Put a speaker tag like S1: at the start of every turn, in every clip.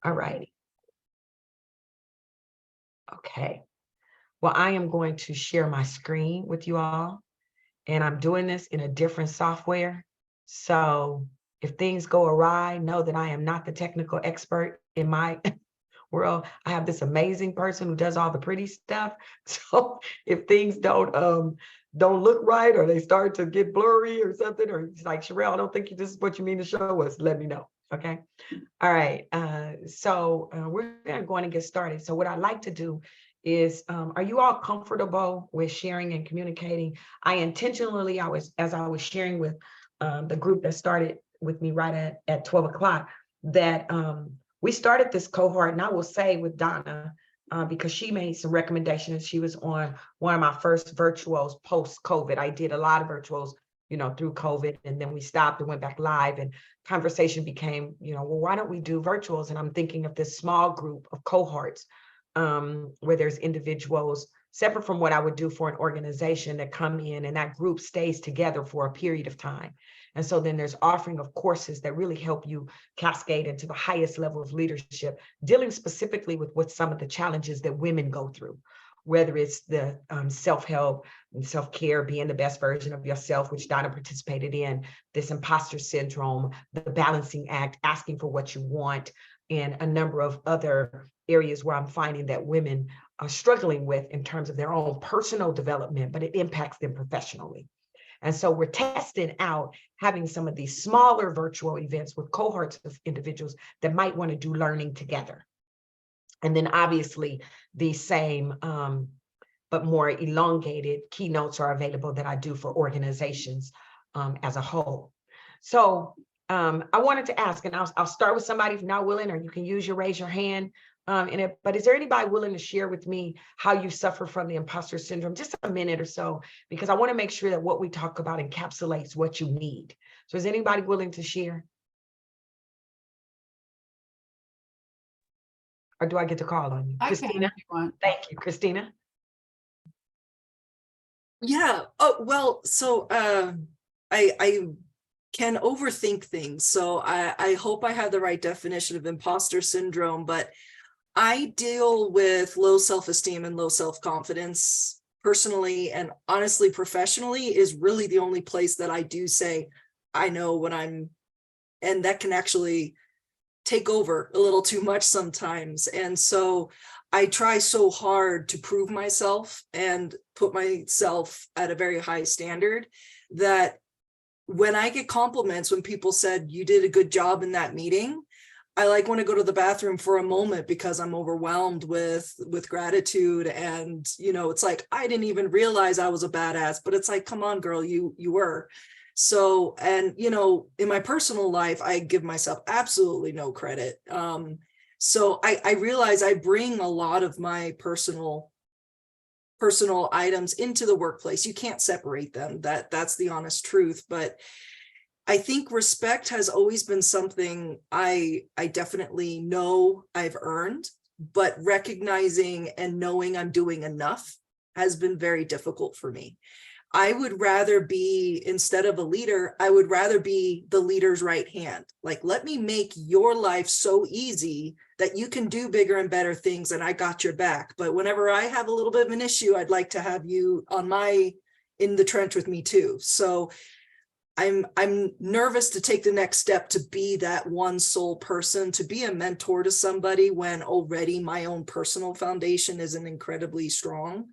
S1: All righty. Okay. Well, I am going to share my screen with you all, and I'm doing this in a different software. So if things go awry, know that I am not the technical expert in my world. I have this amazing person who does all the pretty stuff. So if things don't look right, or they start to get blurry or something, or it's like, Scharrell, I don't think this is what you mean to show us, let me know. Okay. All right. So we're going to get started. So what I'd like to do is, are you all comfortable with sharing and communicating? I intentionally, as I was sharing with the group that started with me right at 12 o'clock, that we started this cohort, and I will say with Donna, because she made some recommendations. She was on one of my first virtuals post-COVID. I did a lot of virtuals, through COVID, and then we stopped and went back live, and conversation became, well, why don't we do virtuals? And I'm thinking of this small group of cohorts where there's individuals separate from what I would do for an organization that come in, and that group stays together for a period of time. And so then there's offering of courses that really help you cascade into the highest level of leadership, dealing specifically with what some of the challenges that women go through, whether it's the self-help and self-care, being the best version of yourself, which Donna participated in, this imposter syndrome, the balancing act, asking for what you want, and a number of other areas where I'm finding that women are struggling with in terms of their own personal development, but it impacts them professionally. And so we're testing out having some of these smaller virtual events with cohorts of individuals that might want to do learning together. And then obviously the same, but more elongated keynotes are available that I do for organizations as a whole. So I wanted to ask, and I'll start with somebody if not willing, or you can use your raise your hand. But is there anybody willing to share with me how you suffer from the imposter syndrome? Just a minute or so, because I want to make sure that what we talk about encapsulates what you need. So is anybody willing to share? Or do I get to call on you? Christina? Thank you, Christina.
S2: Yeah. Oh, well, so I can overthink things. So I hope I have the right definition of imposter syndrome, but I deal with low self-esteem and low self-confidence personally, and honestly, professionally is really the only place that I do say, I know when I'm, and that can actually take over a little too much sometimes. And so I try so hard to prove myself and put myself at a very high standard that when I get compliments, when people said, you did a good job in that meeting, I want to go to the bathroom for a moment because I'm overwhelmed with gratitude. And, it's like, I didn't even realize I was a badass, but it's like, come on, girl, you were. So, and, in my personal life, I give myself absolutely no credit. So I realize I bring a lot of my personal items into the workplace. You can't separate them. That's the honest truth. But I think respect has always been something I definitely know I've earned, but recognizing and knowing I'm doing enough has been very difficult for me. I would rather be, instead of a leader, I would rather be the leader's right hand. Let me make your life so easy that you can do bigger and better things, and I got your back. But whenever I have a little bit of an issue, I'd like to have you in the trench with me too. So I'm nervous to take the next step, to be that one sole person, to be a mentor to somebody when already my own personal foundation isn't incredibly strong.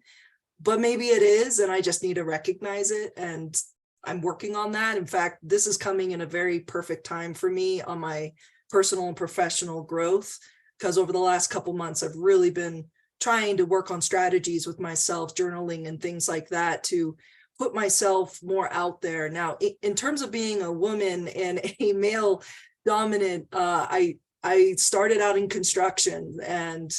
S2: But maybe it is, and I just need to recognize it, and I'm working on that. In fact, this is coming in a very perfect time for me on my personal and professional growth, because over the last couple months, I've really been trying to work on strategies with myself, journaling and things like that, to put myself more out there. Now, in terms of being a woman in a male dominant, I started out in construction, and,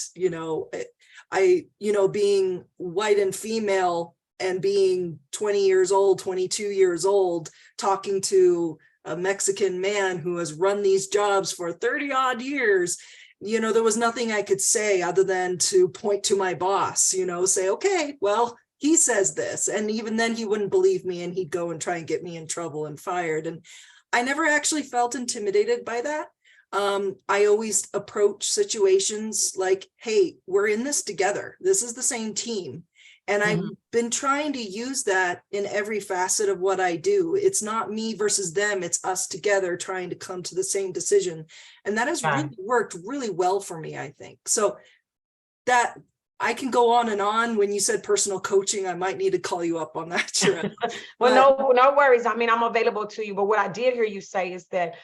S2: being white and female and being 20 years old, 22 years old, talking to a Mexican man who has run these jobs for 30 odd years, there was nothing I could say other than to point to my boss, say, okay, well, he says this. And even then he wouldn't believe me, and he'd go and try and get me in trouble and fired. And I never actually felt intimidated by that. I always approach situations like, hey, we're in this together. This is the same team. And I've been trying to use that in every facet of what I do. It's not me versus them. It's us together trying to come to the same decision. And that has really worked really well for me, I think. So that I can go on and on. When you said personal coaching, I might need to call you up on that.
S1: Well, no worries. I mean, I'm available to you. But what I did hear you say is that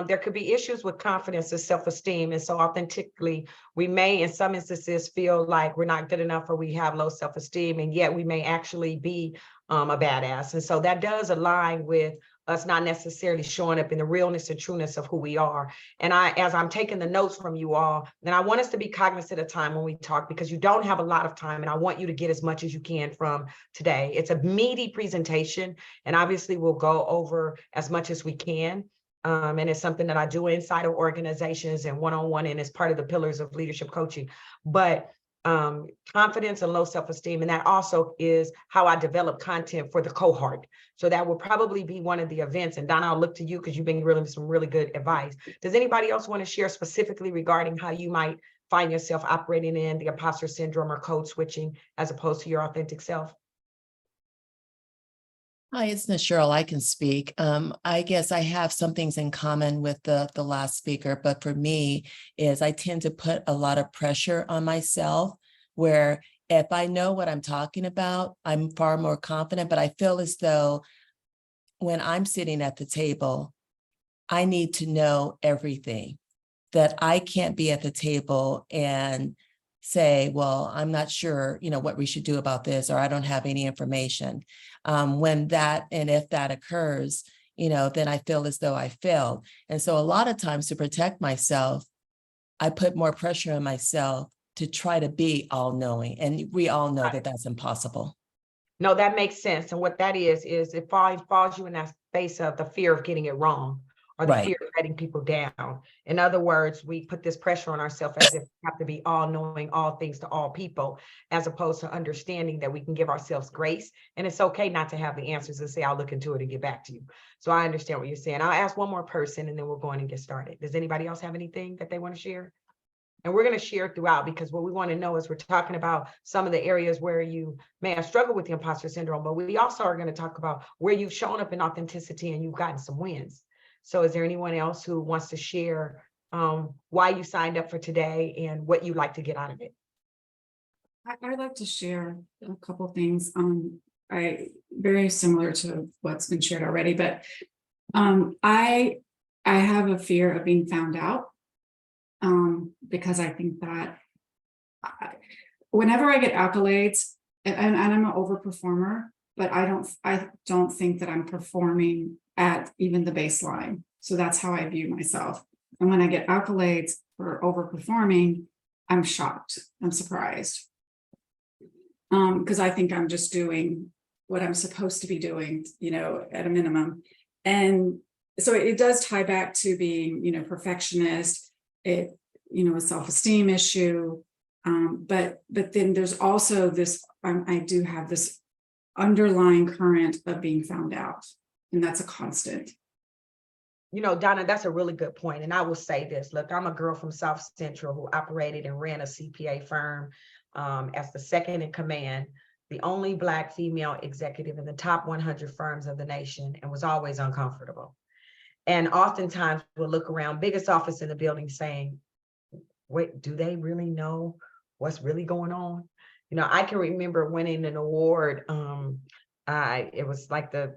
S1: there could be issues with confidence and self-esteem. And so authentically, we may, in some instances, feel like we're not good enough or we have low self-esteem, and yet we may actually be a badass. And so that does align with us not necessarily showing up in the realness and trueness of who we are. And as I'm taking the notes from you all, then I want us to be cognizant of time when we talk, because you don't have a lot of time, and I want you to get as much as you can from today. It's a meaty presentation, and obviously we'll go over as much as we can. And it's something that I do inside of organizations and one-on-one, and it's part of the pillars of leadership coaching. But confidence and low self-esteem, and that also is how I develop content for the cohort. So that will probably be one of the events. And Donna, I'll look to you because you've been giving some really good advice. Does anybody else want to share specifically regarding how you might find yourself operating in the imposter syndrome or code switching as opposed to your authentic self?
S3: Hi, it's Scharrell. I can speak. I guess I have some things in common with the last speaker, but for me is I tend to put a lot of pressure on myself, where if I know what I'm talking about, I'm far more confident, but I feel as though when I'm sitting at the table, I need to know everything, that I can't be at the table and say, well, I'm not sure, what we should do about this, or I don't have any information. When that, and if that occurs, then I feel as though I failed. And so a lot of times, to protect myself, I put more pressure on myself to try to be all knowing. And we all know that that's impossible.
S1: No, that makes sense. And what that is it falls you in that space of the fear of getting it wrong, or the fear of letting people down. In other words, we put this pressure on ourselves as if we have to be all knowing, all things to all people, as opposed to understanding that we can give ourselves grace. And it's okay not to have the answers and say, I'll look into it and get back to you. So I understand what you're saying. I'll ask one more person and then we'll go in and get started. Does anybody else have anything that they want to share? And we're going to share throughout, because what we want to know is we're talking about some of the areas where you may have struggled with the imposter syndrome, but we also are going to talk about where you've shown up in authenticity and you've gotten some wins. So is there anyone else who wants to share why you signed up for today and what you'd like to get out of it?
S4: I'd like to share a couple of things. Very similar to what's been shared already, but I have a fear of being found out, because I think that whenever I get accolades, and I'm an overperformer, but I don't think that I'm performing at even the baseline. So that's how I view myself. And when I get accolades for overperforming, I'm shocked. I'm surprised. Because I think I'm just doing what I'm supposed to be doing, at a minimum. And so it does tie back to being, perfectionist, a self-esteem issue. But then there's also this, I do have this underlying current of being found out, and that's a constant.
S1: Donna, that's a really good point. And I will say this, look, I'm a girl from South Central who operated and ran a CPA firm as the second in command, the only Black female executive in the top 100 firms of the nation, and was always uncomfortable. And oftentimes we'll look around, biggest office in the building, saying, wait, do they really know what's really going on? I can remember winning an award. It was like the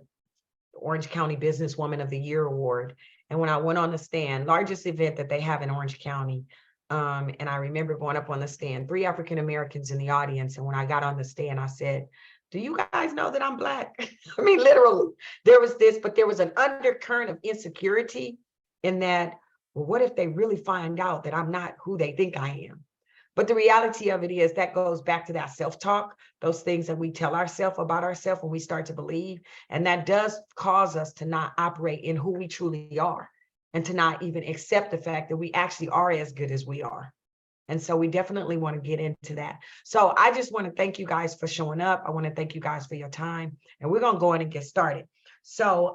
S1: Orange County Businesswoman of the Year award. And when I went on the stand, largest event that they have in Orange County. And I remember going up on the stand, 3 African Americans in the audience. And when I got on the stand, I said, do you guys know that I'm Black? I mean, literally, there was this, but there was an undercurrent of insecurity in that, well, what if they really find out that I'm not who they think I am? But the reality of it is that goes back to that self-talk, those things that we tell ourselves about ourselves when we start to believe. And that does cause us to not operate in who we truly are, and to not even accept the fact that we actually are as good as we are. And so we definitely want to get into that. So I just want to thank you guys for showing up. I want to thank you guys for your time, and we're going to go in and get started. So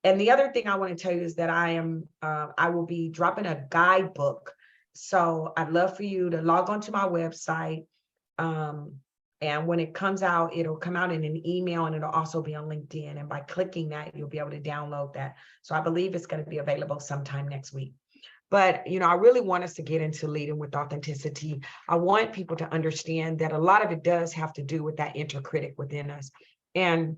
S1: And the other thing I want to tell you is that I will be dropping a guidebook. So I'd love for you to log on to my website. And when it comes out, it'll come out in an email, and it'll also be on LinkedIn. And by clicking that, you'll be able to download that. So I believe it's going to be available sometime next week. But, I really want us to get into leading with authenticity. I want people to understand that a lot of it does have to do with that inner critic within us. And,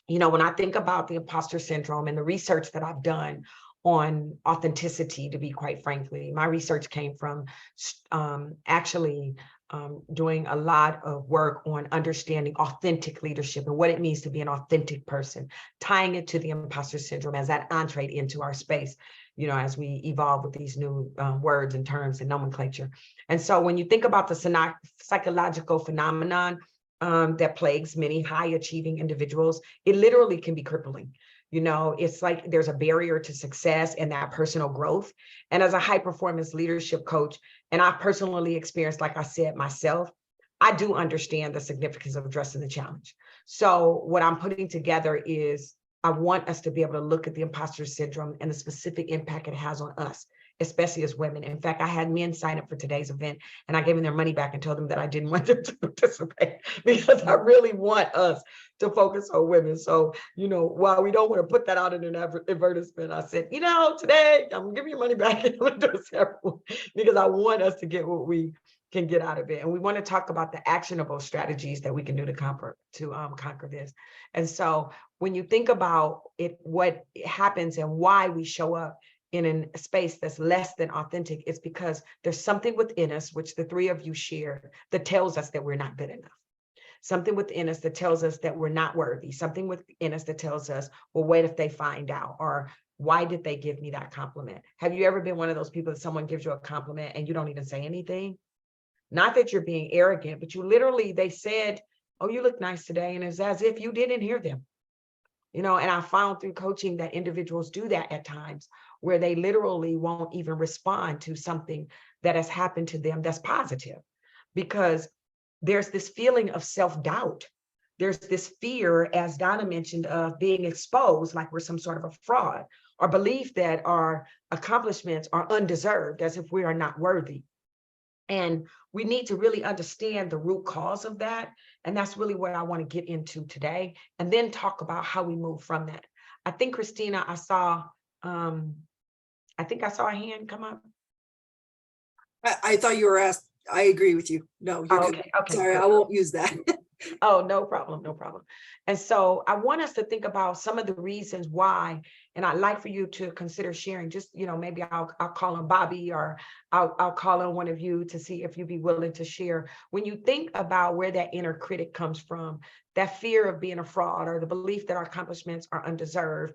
S1: when I think about the imposter syndrome and the research that I've done on authenticity, to be quite frankly, my research came from actually doing a lot of work on understanding authentic leadership and what it means to be an authentic person, tying it to the imposter syndrome as that entree into our space, as we evolve with these new words and terms and nomenclature. And so when you think about the psychological phenomenon that plagues many high achieving individuals, it literally can be crippling. It's like there's a barrier to success and that personal growth. And as a high performance leadership coach, and I've personally experienced, like I said, myself, I do understand the significance of addressing the challenge. So what I'm putting together is I want us to be able to look at the imposter syndrome and the specific impact it has on us, especially as women. In fact, I had men sign up for today's event, and I gave them their money back and told them that I didn't want them to participate because I really want us to focus on women. So, while we don't want to put that out in an advertisement, I said, today I'm gonna give you money back and I'm gonna do a separate because I want us to get what we can get out of it. And we want to talk about the actionable strategies that we can do to conquer this. And so when you think about it, what happens and why we show up in a space that's less than authentic, it's because there's something within us, which the three of you share, that tells us that we're not good enough. Something within us that tells us that we're not worthy. Something within us that tells us, well, what if they find out? Or why did they give me that compliment? Have you ever been one of those people that someone gives you a compliment and you don't even say anything? Not that you're being arrogant, but they said, oh, you look nice today. And it's as if you didn't hear them. And I found through coaching that individuals do that at times, where they literally won't even respond to something that has happened to them that's positive, because there's this feeling of self-doubt. There's this fear, as Donna mentioned, of being exposed like we're some sort of a fraud, or belief that our accomplishments are undeserved, as if we are not worthy. And we need to really understand the root cause of that. And that's really what I want to get into today, and then talk about how we move from that. I think, Christina, I saw a hand come up.
S2: I thought you were asked. I agree with you. No, you're good.
S1: Okay.
S2: Sorry,
S1: Good.
S2: I won't use that.
S1: Oh, no problem. And so I want us to think about some of the reasons why, and I'd like for you to consider sharing. Just, maybe I'll call on Bobby, or I'll call on one of you to see if you'd be willing to share. When you think about where that inner critic comes from, that fear of being a fraud, or the belief that our accomplishments are undeserved,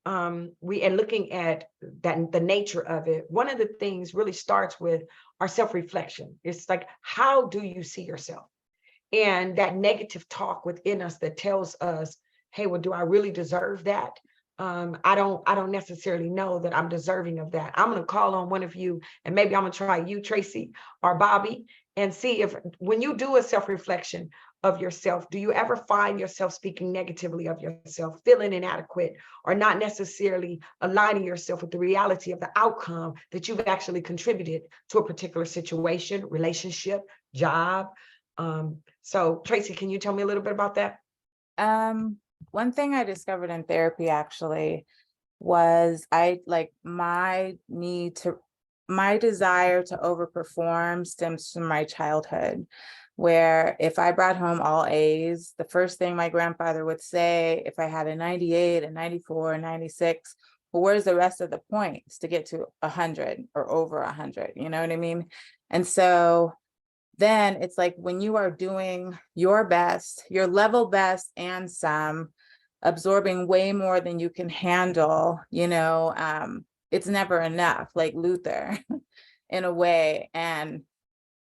S1: and looking at that, the nature of it, one of the things really starts with our self-reflection. It's like, how do you see yourself? And that negative talk within us that tells us, hey, well, do I really deserve that? I don't necessarily know that I'm deserving of that. I'm going to call on one of you, and maybe I'm going to try you, Tracy or Bobby, and see if when you do a self-reflection of yourself, do you ever find yourself speaking negatively of yourself, feeling inadequate, or not necessarily aligning yourself with the reality of the outcome that you've actually contributed to a particular situation, relationship, job? So Tracy, can you tell me a little bit about that?
S5: One thing I discovered in therapy actually was my desire to overperform stems from my childhood, where if I brought home all A's, the first thing my grandfather would say, if I had a 98, a 94, a 96, well, where's the rest of the points to get to 100 or over 100? You know what I mean? And so then it's like, when you are doing your best, your level best and some, absorbing way more than you can handle, it's never enough, like Luther in a way. And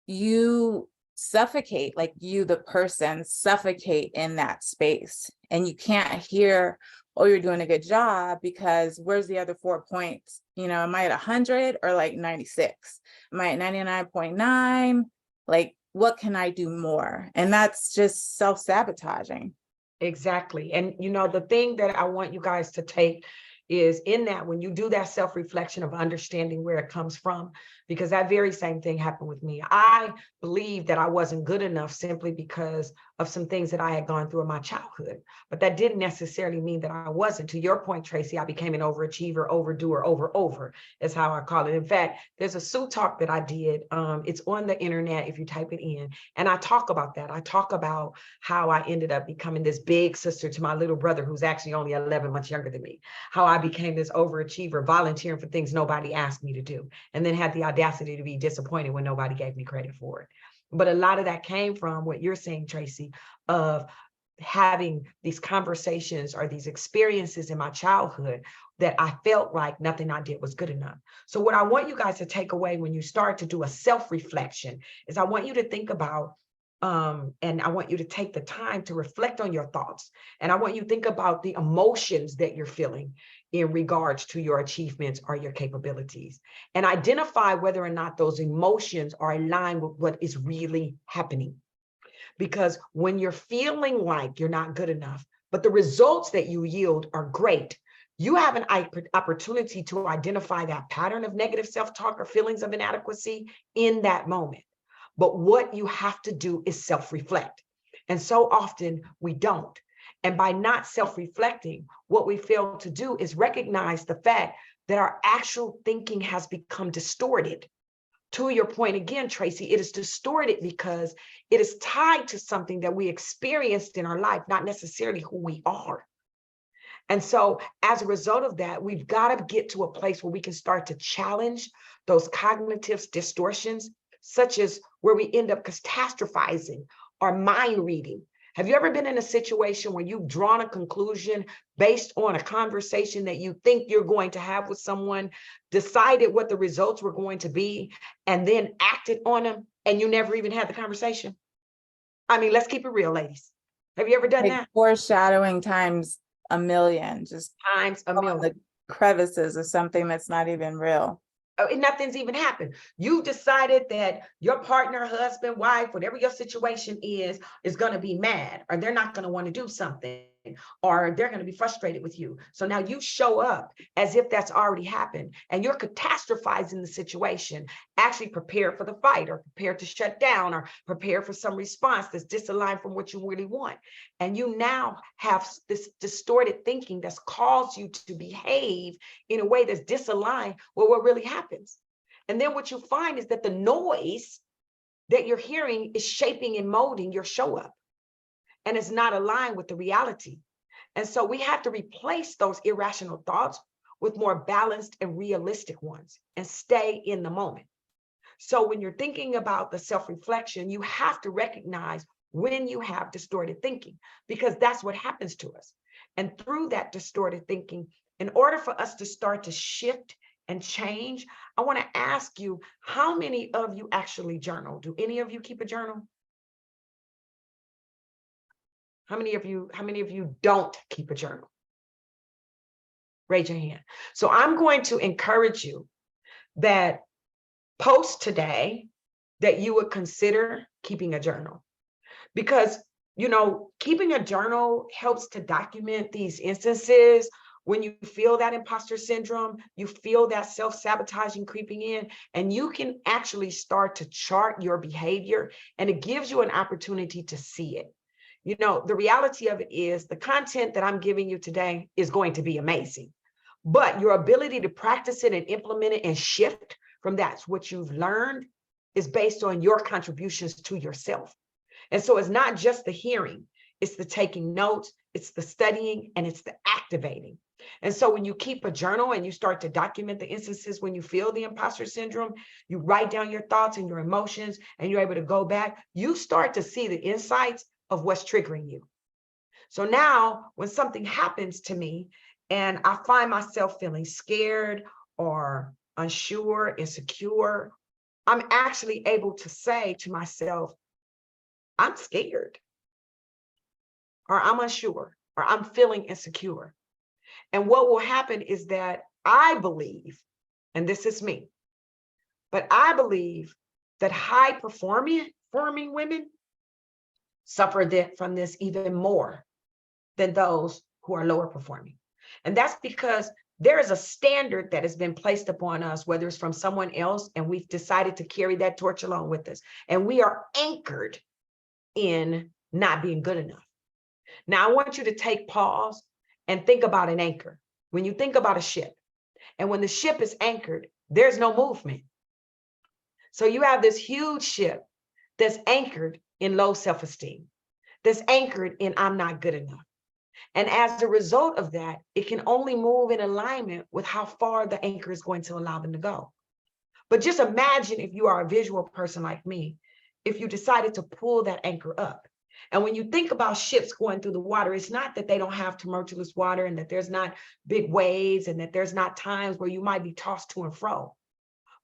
S5: you suffocate, like you, the person, suffocate in that space. And you can't hear, oh, you're doing a good job, because where's the other 4 points? Am I at 100 or like 96? Am I at 99.9? Like, what can I do more? And that's just self-sabotaging.
S1: Exactly. And you know, the thing that I want you guys to take is in that when you do that self-reflection of understanding where it comes from, because that very same thing happened with me. I believed that I wasn't good enough simply because of some things that I had gone through in my childhood. But that didn't necessarily mean that I wasn't. To your point, Tracy, I became an overachiever, overdoer, over is how I call it. In fact, there's a Sue talk that I did. It's on the internet if you type it in. And I talk about that. I talk about how I ended up becoming this big sister to my little brother, who's actually only 11 months younger than me, how I became this overachiever, volunteering for things nobody asked me to do, and then had the audacity to be disappointed when nobody gave me credit for it. But a lot of that came from what you're saying, Tracy, of having these conversations or these experiences in my childhood that I felt like nothing I did was good enough. So what I want you guys to take away when you start to do a self-reflection is I want you to think about and I want you to take the time to reflect on your thoughts. And I want you to think about the emotions that you're feeling in regards to your achievements or your capabilities, and identify whether or not those emotions are aligned with what is really happening. Because when you're feeling like you're not good enough, but the results that you yield are great, you have an opportunity to identify that pattern of negative self-talk or feelings of inadequacy in that moment. But what you have to do is self-reflect. And so often we don't. And by not self-reflecting, what we fail to do is recognize the fact that our actual thinking has become distorted. To your point again, Tracy, it is distorted because it is tied to something that we experienced in our life, not necessarily who we are. And so as a result of that, we've got to get to a place where we can start to challenge those cognitive distortions, such as where we end up catastrophizing or mind reading. Have you ever been in a situation where you've drawn a conclusion based on a conversation that you think you're going to have with someone, decided what the results were going to be, and then acted on them, and you never even had the conversation? I mean, let's keep it real, ladies. Have you ever done
S5: Like
S1: that?
S5: foreshadowing times a million, just
S1: Times a million.
S5: the crevices of something that's not even real.
S1: And nothing's even happened. You decided that your partner, husband, wife, whatever your situation is going to be mad, or they're not going to want to do something, or they're going to be frustrated with you. So now you show up as if that's already happened, and you're catastrophizing the situation, actually prepare for the fight, or prepare to shut down, or prepare for some response that's disaligned from what you really want. And you now have this distorted thinking that's caused you to behave in a way that's disaligned with what really happens. And then what you find is that the noise that you're hearing is shaping and molding your show up, and it's not aligned with the reality. And so we have to replace those irrational thoughts with more balanced and realistic ones and stay in the moment. So when you're thinking about the self-reflection, you have to recognize when you have distorted thinking, because that's what happens to us. And through that distorted thinking, in order for us to start to shift and change, I want to ask you, how many of you actually journal? Do any of you keep a journal? How many of you don't keep a journal? Raise your hand. So I'm going to encourage you that post today that you would consider keeping a journal, because keeping a journal helps to document these instances when you feel that imposter syndrome, you feel that self-sabotaging creeping in, and you can actually start to chart your behavior, and it gives you an opportunity to see it. The reality of it is the content that I'm giving you today is going to be amazing, but your ability to practice it and implement it and shift from that's what you've learned is based on your contributions to yourself. And so it's not just the hearing, it's the taking notes, it's the studying, and it's the activating. And so when you keep a journal and you start to document the instances when you feel the imposter syndrome, you write down your thoughts and your emotions, and you're able to go back, you start to see the insights of what's triggering you. So now when something happens to me and I find myself feeling scared or unsure, insecure, I'm actually able to say to myself, I'm scared, or I'm unsure, or I'm feeling insecure. And what will happen is that I believe, and this is me, but I believe that high performing women suffer from this even more than those who are lower performing. And that's because there is a standard that has been placed upon us, whether it's from someone else, and we've decided to carry that torch along with us. And we are anchored in not being good enough. Now, I want you to take pause and think about an anchor. When you think about a ship, and when the ship is anchored, there's no movement. So you have this huge ship that's anchored in low self-esteem, that's anchored in I'm not good enough. And as a result of that, it can only move in alignment with how far the anchor is going to allow them to go. But just imagine, if you are a visual person like me, if you decided to pull that anchor up. And when you think about ships going through the water, it's not that they don't have tumultuous water and that there's not big waves and that there's not times where you might be tossed to and fro.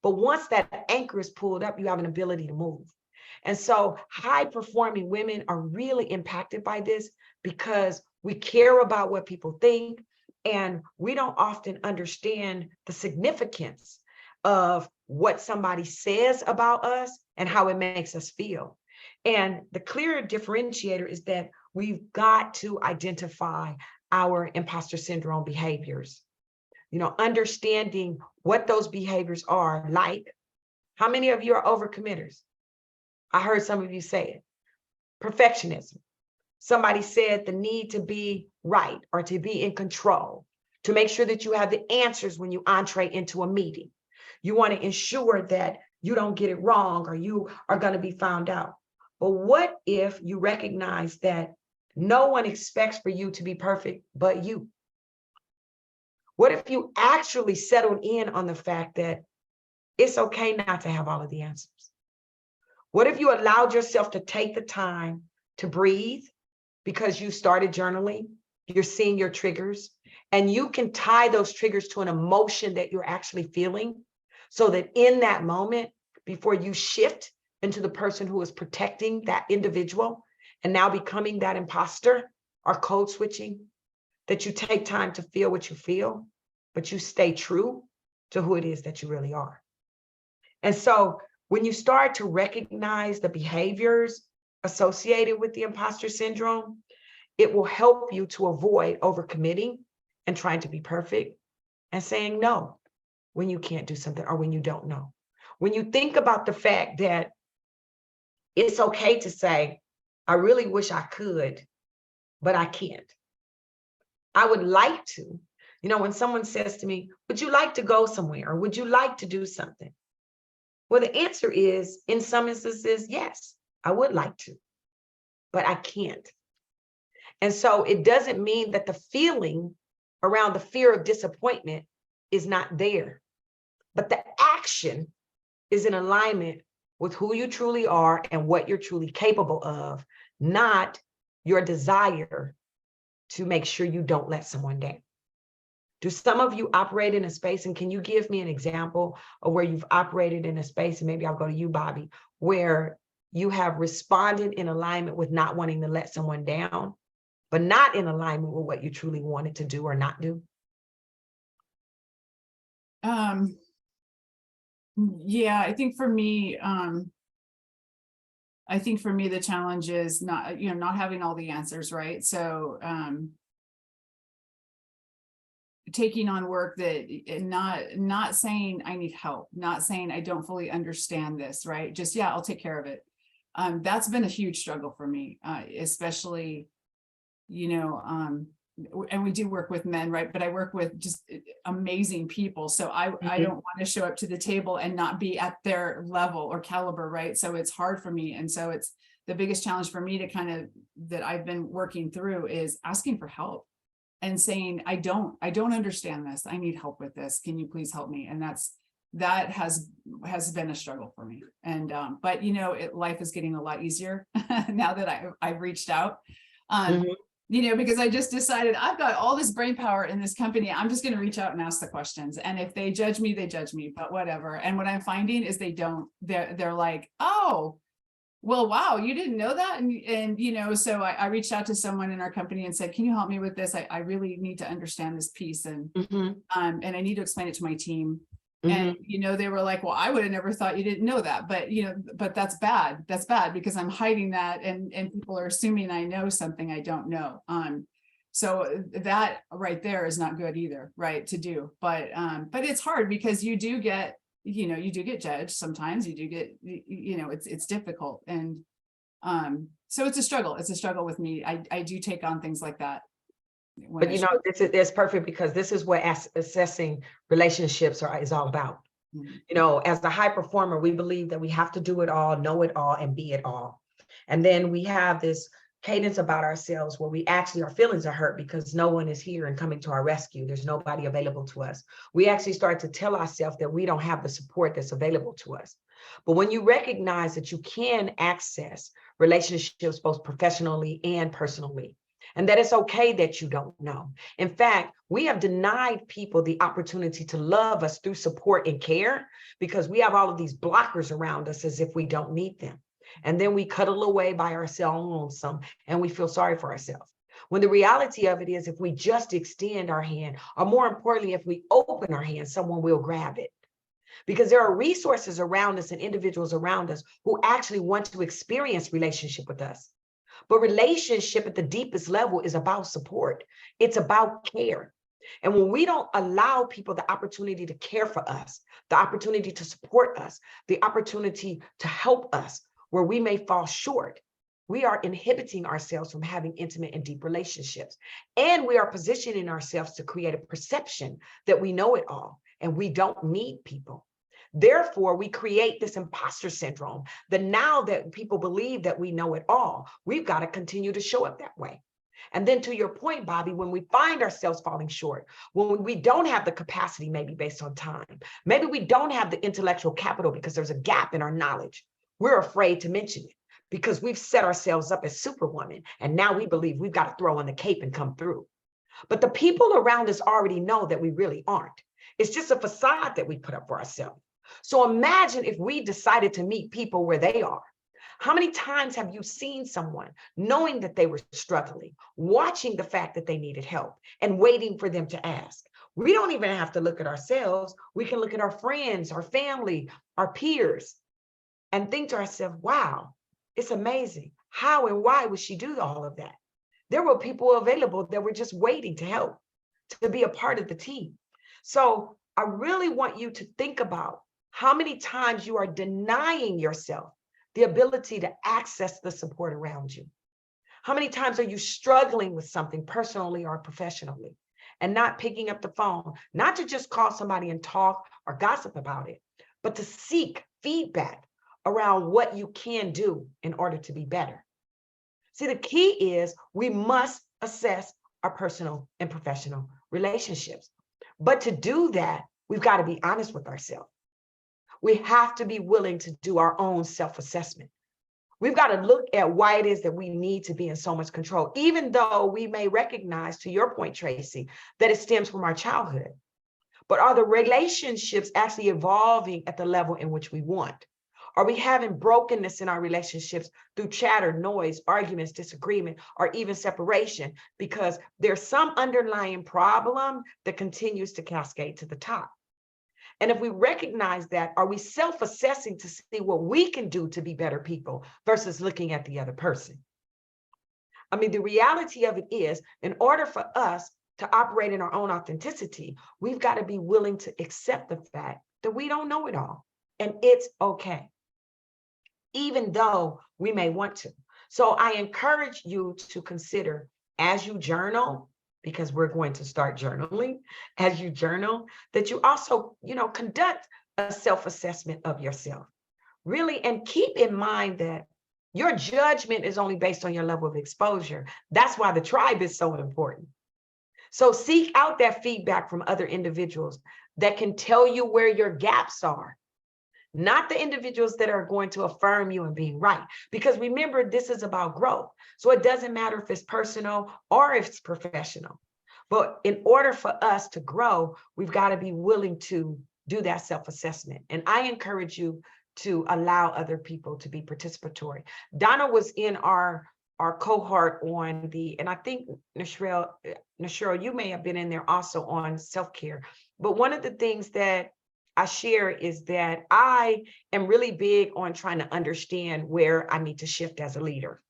S1: But once that anchor is pulled up, you have an ability to move. And so high performing women are really impacted by this because we care about what people think, and we don't often understand the significance of what somebody says about us and how it makes us feel. And the clear differentiator is that we've got to identify our imposter syndrome behaviors. You know, understanding what those behaviors are. Like, how many of you are overcommitters? I heard some of you say it. Perfectionism. Somebody said the need to be right or to be in control, to make sure that you have the answers when you entree into a meeting. You want to ensure that you don't get it wrong or you are going to be found out. But what if you recognize that no one expects for you to be perfect but you? What if you actually settled in on the fact that it's okay not to have all of the answers? What if you allowed yourself to take the time to breathe because you started journaling, you're seeing your triggers, and you can tie those triggers to an emotion that you're actually feeling, so that in that moment, before you shift into the person who is protecting that individual and now becoming that imposter or code switching, that you take time to feel what you feel, but you stay true to who it is that you really are. And so when you start to recognize the behaviors associated with the imposter syndrome, it will help you to avoid overcommitting and trying to be perfect and saying no when you can't do something or when you don't know. When you think about the fact that it's okay to say, I really wish I could, but I can't. I would like to. You know, when someone says to me, would you like to go somewhere? Or would you like to do something? Well, the answer is, in some instances, yes, I would like to, but I can't. And so it doesn't mean that the feeling around the fear of disappointment is not there, but the action is in alignment with who you truly are and what you're truly capable of, not your desire to make sure you don't let someone down. Do some of you operate in a space, and can you give me an example of where you've operated in a space, and maybe I'll go to you, Bobby, where you have responded in alignment with not wanting to let someone down, but not in alignment with what you truly wanted to do or not do?
S4: Yeah, I think for me, the challenge is not having all the answers, right? So, taking on work that not saying I need help, not saying I don't fully understand this, right? Just, yeah, I'll take care of it. That's been a huge struggle for me, especially, and we do work with men, right? But I work with just amazing people. So I don't want to show up to the table and not be at their level or caliber, right? So it's hard for me. And so it's the biggest challenge for me to that I've been working through is asking for help and saying, I don't understand this. I need help with this. Can you please help me? And that has been a struggle for me. And, but life is getting a lot easier now that I've reached out. Because I just decided I've got all this brain power in this company. I'm just going to reach out and ask the questions. And if they judge me, they judge me, but whatever. And what I'm finding is they don't, they're like, oh, well, wow, you didn't know that. And so I reached out to someone in our company and said, can you help me with this? I really need to understand this piece. And, and I need to explain it to my team. And, they were like, well, I would have never thought you didn't know that, but that's bad. That's bad because I'm hiding that and people are assuming I know something I don't know. So that right there is not good either, right, to do. But it's hard because you do get, you do get judged sometimes. You do get, it's difficult. And so it's a struggle. It's a struggle with me. I do take on things like that.
S1: But this is perfect, because this is what assessing relationships is all about. As a high performer, we believe that we have to do it all, know it all, and be it all. And then we have this cadence about ourselves where our feelings are hurt because no one is here and coming to our rescue. There's nobody available to us. We actually start to tell ourselves that we don't have the support that's available to us. But when you recognize that you can access relationships both professionally and personally, and that it's okay that you don't know. In fact, we have denied people the opportunity to love us through support and care because we have all of these blockers around us as if we don't need them. And then we cuddle away by ourselves and we feel sorry for ourselves. When the reality of it is, if we just extend our hand, or more importantly, if we open our hand, someone will grab it. Because there are resources around us and individuals around us who actually want to experience relationship with us. But relationship at the deepest level is about support. It's about care. And when we don't allow people the opportunity to care for us, the opportunity to support us, the opportunity to help us where we may fall short, we are inhibiting ourselves from having intimate and deep relationships. And we are positioning ourselves to create a perception that we know it all and we don't need people. Therefore, we create this imposter syndrome that now that people believe that we know it all, we've got to continue to show up that way. And then to your point, Bobby, when we find ourselves falling short, when we don't have the capacity, maybe based on time, maybe we don't have the intellectual capital because there's a gap in our knowledge, we're afraid to mention it because we've set ourselves up as superwoman. And now we believe we've got to throw on the cape and come through. But the people around us already know that we really aren't. It's just a facade that we put up for ourselves. So imagine if we decided to meet people where they are. How many times have you seen someone knowing that they were struggling, watching the fact that they needed help and waiting for them to ask? We don't even have to look at ourselves. We can look at our friends, our family, our peers, and think to ourselves, wow, it's amazing. How and why would she do all of that? There were people available that were just waiting to help, to be a part of the team. So I really want you to think about how many times you are denying yourself the ability to access the support around you. How many times are you struggling with something personally or professionally and not picking up the phone, not to just call somebody and talk or gossip about it, but to seek feedback around what you can do in order to be better? See, the key is we must assess our personal and professional relationships. But to do that, we've got to be honest with ourselves. We have to be willing to do our own self-assessment. We've got to look at why it is that we need to be in so much control, even though we may recognize, to your point, Tracy, that it stems from our childhood. But are the relationships actually evolving at the level in which we want? Are we having brokenness in our relationships through chatter, noise, arguments, disagreement, or even separation? Because there's some underlying problem that continues to cascade to the top. And if we recognize that, are we self-assessing to see what we can do to be better people versus looking at the other person? I mean, the reality of it is, in order for us to operate in our own authenticity, we've got to be willing to accept the fact that we don't know it all. And it's okay, even though we may want to. So I encourage you to consider, as you journal, because we're going to start journaling, as you journal, that you also, conduct a self-assessment of yourself, really, and keep in mind that your judgment is only based on your level of exposure. That's why the tribe is so important. So seek out that feedback from other individuals that can tell you where your gaps are, not the individuals that are going to affirm you in being right. Because remember, this is about growth. So it doesn't matter if it's personal or if it's professional. But in order for us to grow, we've got to be willing to do that self-assessment. And I encourage you to allow other people to be participatory. Donna was in our cohort on and I think, Scharrell, you may have been in there also on self-care. But one of the things that I share is that I am really big on trying to understand where I need to shift as a leader.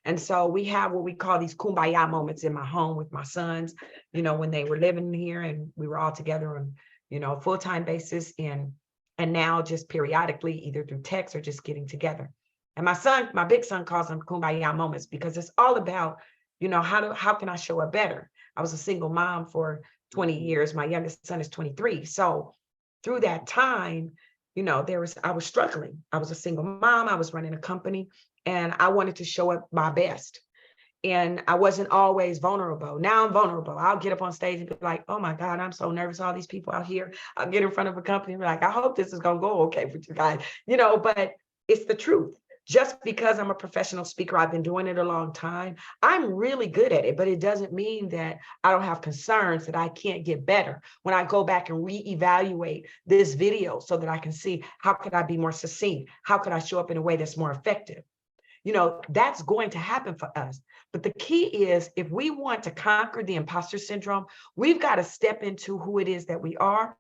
S1: And so we have what we call these kumbaya moments in my home with my sons, when they were living here and we were all together on, a full-time basis, and now just periodically, either through text or just getting together. And my big son calls them kumbaya moments, because it's all about, how can I show up better? I was a single mom for 20 years. My youngest son is 23. So through that time, I was struggling. I was a single mom. I was running a company, and I wanted to show up my best. And I wasn't always vulnerable. Now I'm vulnerable. I'll get up on stage and be like, oh my God, I'm so nervous. All these people out here. I'll get in front of a company and be like, I hope this is going to go okay for you guys, but it's the truth. Just because I'm a professional speaker, I've been doing it a long time. I'm really good at it, but it doesn't mean that I don't have concerns that I can't get better when I go back and reevaluate this video so that I can see how could I be more succinct? How could I show up in a way that's more effective? That's going to happen for us. But the key is, if we want to conquer the imposter syndrome, we've got to step into who it is that we are.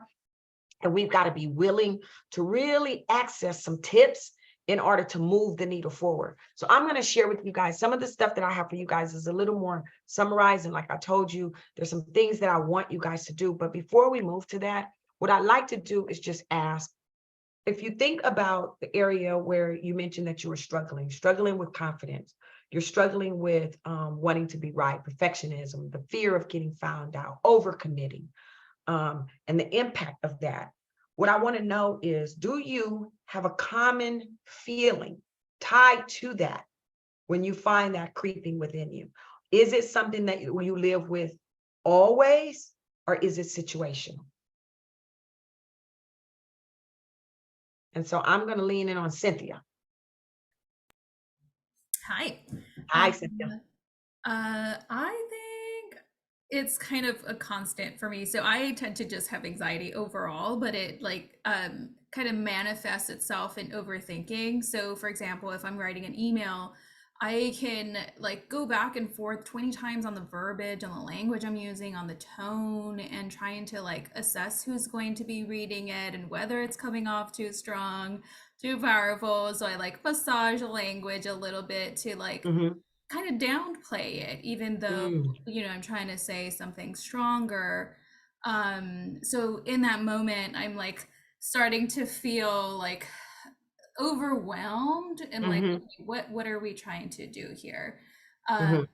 S1: And we've got to be willing to really access some tips in order to move the needle forward. So I'm going to share with you guys some of the stuff that I have for you guys is a little more summarized. And like I told you, there's some things that I want you guys to do. But before we move to that, what I like to do is just ask, if you think about the area where you mentioned that you were struggling with confidence, you're struggling with wanting to be right, perfectionism, the fear of getting found out, overcommitting, and the impact of that. What I want to know is, do you have a common feeling tied to that when you find that creeping within you? Is it something that you live with always, or is it situational? And so I'm going to lean in on Cynthia.
S6: Hi.
S1: Hi, Cynthia.
S6: I think it's kind of a constant for me. So I tend to just have anxiety overall, but it kind of manifests itself in overthinking. So for example, if I'm writing an email, I can go back and forth 20 times on the verbiage, on the language I'm using, on the tone, and trying to assess who's going to be reading it and whether it's coming off too strong, too powerful. So I massage the language a little bit to kind of downplay it, even though, I'm trying to say something stronger. So in that moment, I'm starting to feel overwhelmed and what are we trying to do here? But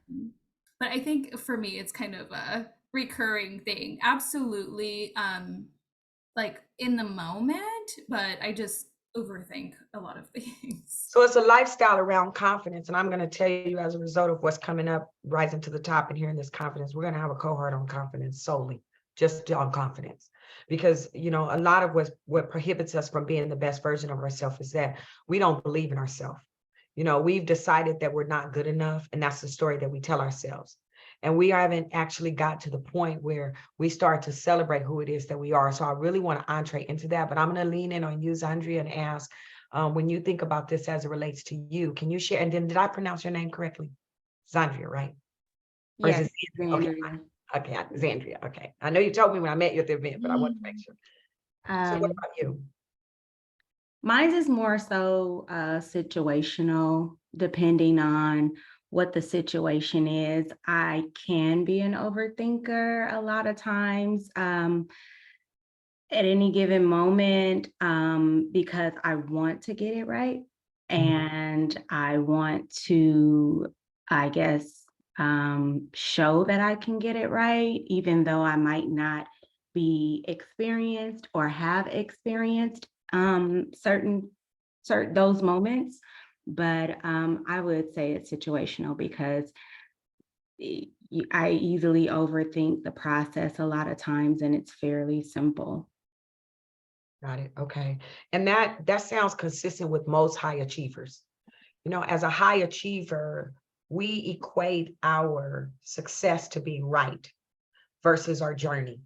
S6: I think for me, it's kind of a recurring thing. Absolutely, in the moment, but I just overthink a lot of things.
S1: So it's a lifestyle around confidence. And I'm going to tell you, as a result of what's coming up, rising to the top and hearing this confidence, we're going to have a cohort on confidence solely, just on confidence. Because, a lot of what prohibits us from being the best version of ourselves is that we don't believe in ourselves. We've decided that we're not good enough. And that's the story that we tell ourselves. And we haven't actually got to the point where we start to celebrate who it is that we are. So I really want to entree into that, but I'm going to lean in on you, Zandria, and ask, when you think about this as it relates to you, can you share? And then, did I pronounce your name correctly? Zandria, right? Or
S7: Yes,
S1: is it Zandria? Okay, Zandria. Okay. I know you told me when I met you at the event, but I want to make sure. So what about you?
S7: Mine is more so situational, depending on what the situation is. I can be an overthinker a lot of times at any given moment because I want to get it right. And I want to, I guess, show that I can get it right, even though I might not be experienced or have experienced certain those moments. But I would say it's situational because I easily overthink the process a lot of times, and it's fairly simple.
S1: Got it. Okay. And that sounds consistent with most high achievers. As a high achiever, we equate our success to being right versus our journey.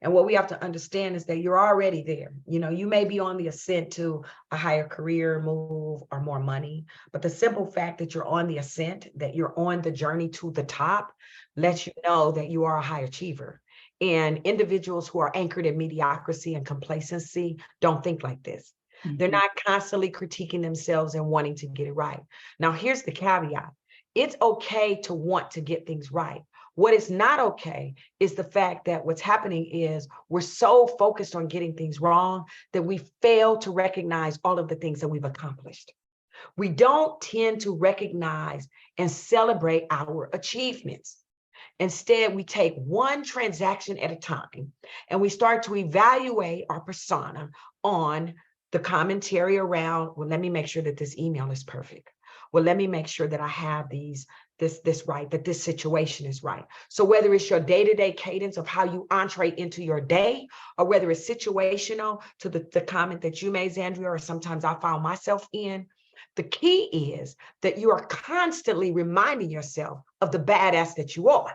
S1: And what we have to understand is that you're already there. You may be on the ascent to a higher career move or more money, but the simple fact that you're on the ascent, that you're on the journey to the top, lets you know that you are a high achiever. And individuals who are anchored in mediocrity and complacency don't think like this. They're not constantly critiquing themselves and wanting to get it right. Now, here's the caveat. it's okay to want to get things right. What is not okay is the fact that what's happening is we're so focused on getting things wrong that we fail to recognize all of the things that we've accomplished. We don't tend to recognize and celebrate our achievements. Instead, we take one transaction at a time and we start to evaluate our persona on the commentary around, well, let me make sure that this email is perfect. Well, let me make sure that I have this right, that this situation is right. So whether it's your day-to-day cadence of how you entree into your day, or whether it's situational to the comment that you made, Zandria, or sometimes I found myself in, the key is that you are constantly reminding yourself of the badass that you are.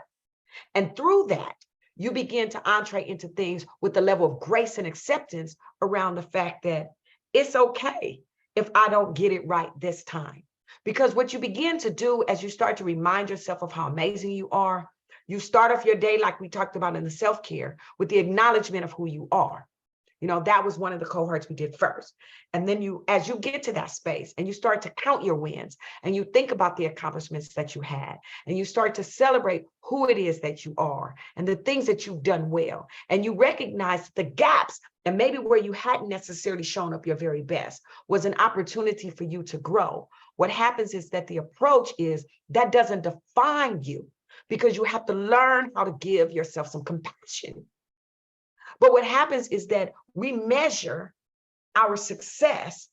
S1: And through that, you begin to entree into things with the level of grace and acceptance around the fact that it's okay if I don't get it right this time. Because what you begin to do as you start to remind yourself of how amazing you are, you start off your day like we talked about in the self-care with the acknowledgement of who you are. You know, that was one of the cohorts we did first. And then you, as you get to that space and you start to count your wins and you think about the accomplishments that you had and you start to celebrate who it is that you are and the things that you've done well. And you recognize the gaps and maybe where you hadn't necessarily shown up your very best was an opportunity for you to grow. What happens is that the approach is that doesn't define you because you have to learn how to give yourself some compassion. But what happens is that we measure our success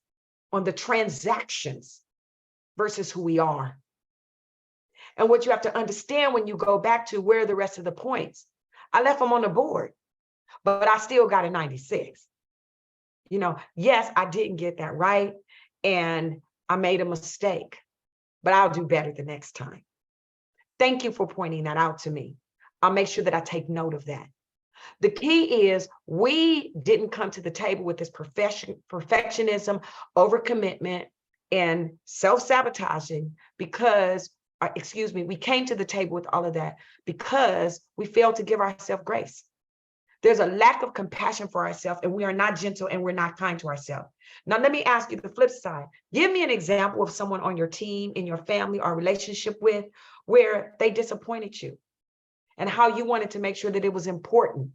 S1: on the transactions versus who we are. And what you have to understand when you go back to where are the rest of the points, I left them on the board, but I still got a 96. You know, yes, I didn't get that right. And I made a mistake, but I'll do better the next time. Thank you for pointing that out to me. I'll make sure that I take note of that. The key is we didn't come to the table with this perfectionism, overcommitment, and self-sabotaging because, we came to the table with all of that because we failed to give ourselves grace. There's a lack of compassion for ourselves and we are not gentle and we're not kind to ourselves. Now, let me ask you the flip side. Give me an example of someone on your team, in your family or relationship with where they disappointed you and how you wanted to make sure that it was important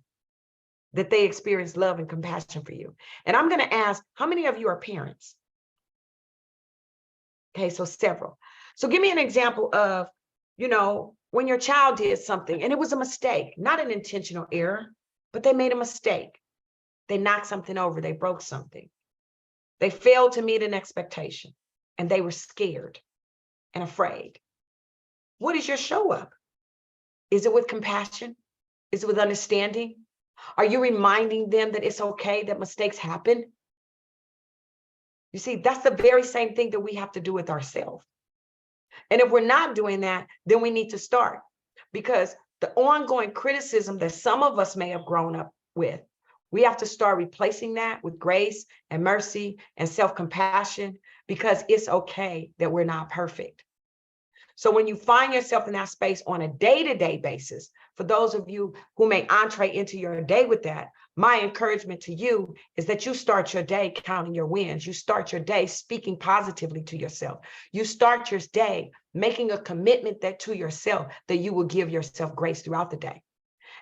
S1: that they experience love and compassion for you. And I'm going to ask, how many of you are parents? Okay, so several. So give me an example of, you know, when your child did something and it was a mistake, not an intentional error, but they made a mistake. They knocked something over, they broke something. They failed to meet an expectation and they were scared and afraid. What is your show up? Is it with compassion? Is it with understanding? Are you reminding them that it's okay that mistakes happen? You see, that's the very same thing that we have to do with ourselves. And if we're not doing that, then we need to start, because the ongoing criticism that some of us may have grown up with, we have to start replacing that with grace and mercy and self-compassion, because it's okay that we're not perfect. So when you find yourself in that space on a day-to-day basis, for those of you who may entree into your day with that, my encouragement to you is that you start your day counting your wins. You start your day speaking positively to yourself. You start your day making a commitment that to yourself that you will give yourself grace throughout the day.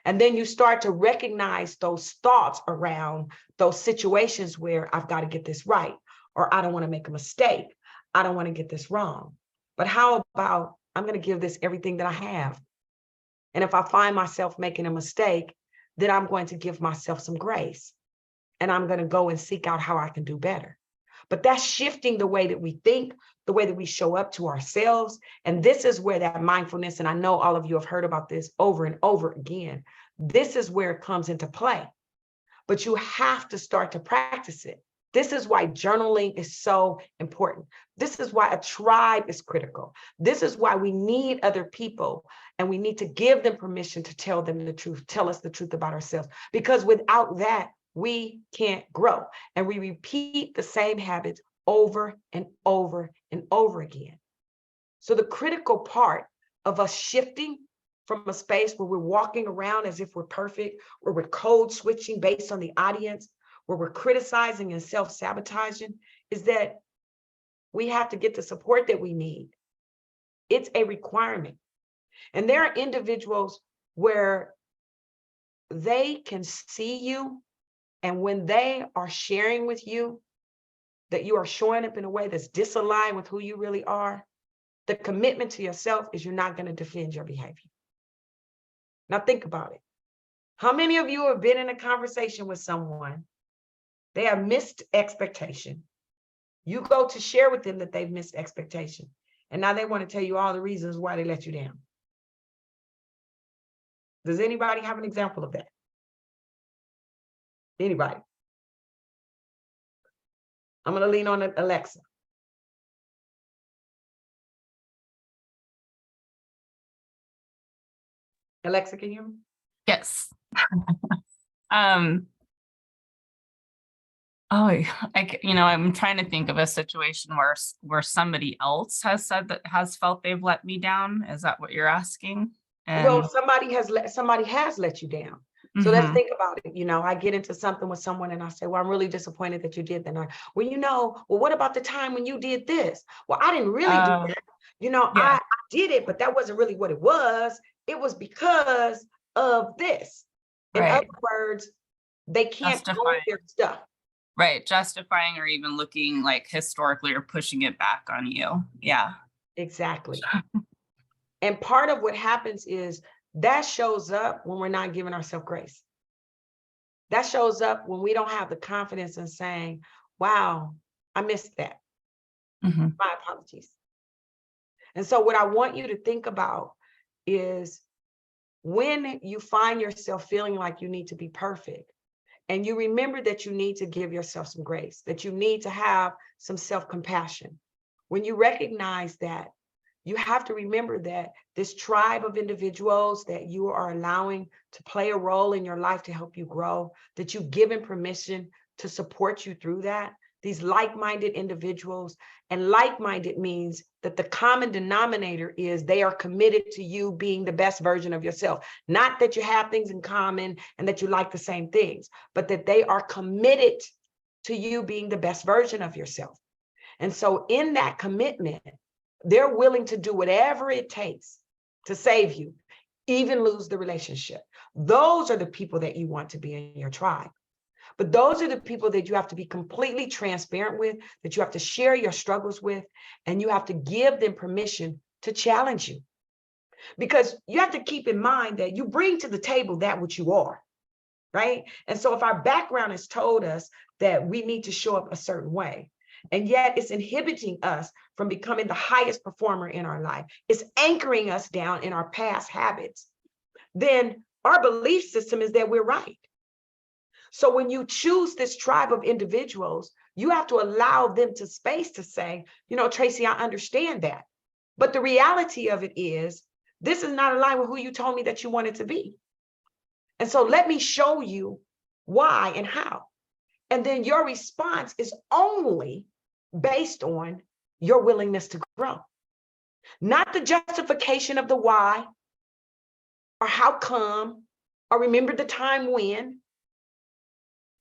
S1: And then you start to recognize those thoughts around those situations where I've got to get this right, or I don't want to make a mistake. I don't want to get this wrong. But how about I'm going to give this everything that I have. And if I find myself making a mistake, then I'm going to give myself some grace. And I'm going to go and seek out how I can do better. But that's shifting the way that we think, the way that we show up to ourselves. And this is where that mindfulness, and I know all of you have heard about this over and over again, this is where it comes into play. But you have to start to practice it. This is why journaling is so important. This is why a tribe is critical. This is why we need other people, and we need to give them permission to tell them the truth, tell us the truth about ourselves, because without that, we can't grow. And we repeat the same habits over and over and over again. So the critical part of us shifting from a space where we're walking around as if we're perfect, where we're code switching based on the audience, where we're criticizing and self-sabotaging, is that we have to get the support that we need It's a requirement. And there are individuals where they can see you, and when they are sharing with you that you are showing up in a way that's disaligned with who you really are, the commitment to yourself is you're not going to defend your behavior. Now think about it. How many of you have been in a conversation with someone, they have missed expectation. You go to share with them that they've missed expectation, and now they want to tell you all the reasons why they let you down. Does anybody have an example of that? Anybody? I'm going to lean on Alexa. Alexa, can you hear me?
S8: Yes. Um, I'm trying to think of a situation where somebody else has said that has felt they've let me down. Is that what you're asking?
S1: Well, somebody has let you down. So let's think about it. I get into something with someone and I say, well, I'm really disappointed that you did that. Well, what about the time when you did this? Well, I didn't really do that.
S8: Yeah.
S1: I did it, but that wasn't really what it was. It was because of this. In
S8: Right.
S1: other words, they can't own their stuff.
S8: Right. Justifying or even looking like historically or pushing it back on you. Yeah.
S1: Exactly. And part of what happens is that shows up when we're not giving ourselves grace. That shows up when we don't have the confidence in saying, wow, I missed that. My apologies. And so what I want you to think about is when you find yourself feeling like you need to be perfect, and you remember that you need to give yourself some grace, that you need to have some self-compassion. When you recognize that, you have to remember that this tribe of individuals that you are allowing to play a role in your life to help you grow, that you've given permission to support you through that, these like-minded individuals. And like-minded means that the common denominator is they are committed to you being the best version of yourself. Not that you have things in common and that you like the same things, but that they are committed to you being the best version of yourself. And so in that commitment, they're willing to do whatever it takes to save you, even lose the relationship. Those are the people that you want to be in your tribe. But those are the people that you have to be completely transparent with, that you have to share your struggles with, and you have to give them permission to challenge you. Because you have to keep in mind that you bring to the table that which you are, right? And so if our background has told us that we need to show up a certain way, and yet it's inhibiting us from becoming the highest performer in our life, it's anchoring us down in our past habits, then our belief system is that we're right. So when you choose this tribe of individuals, you have to allow them to space to say, Tracy, I understand that. But the reality of it is, this is not aligned with who you told me that you wanted to be. And so let me show you why and how. And then your response is only based on your willingness to grow, not the justification of the why or how come or remember the time when.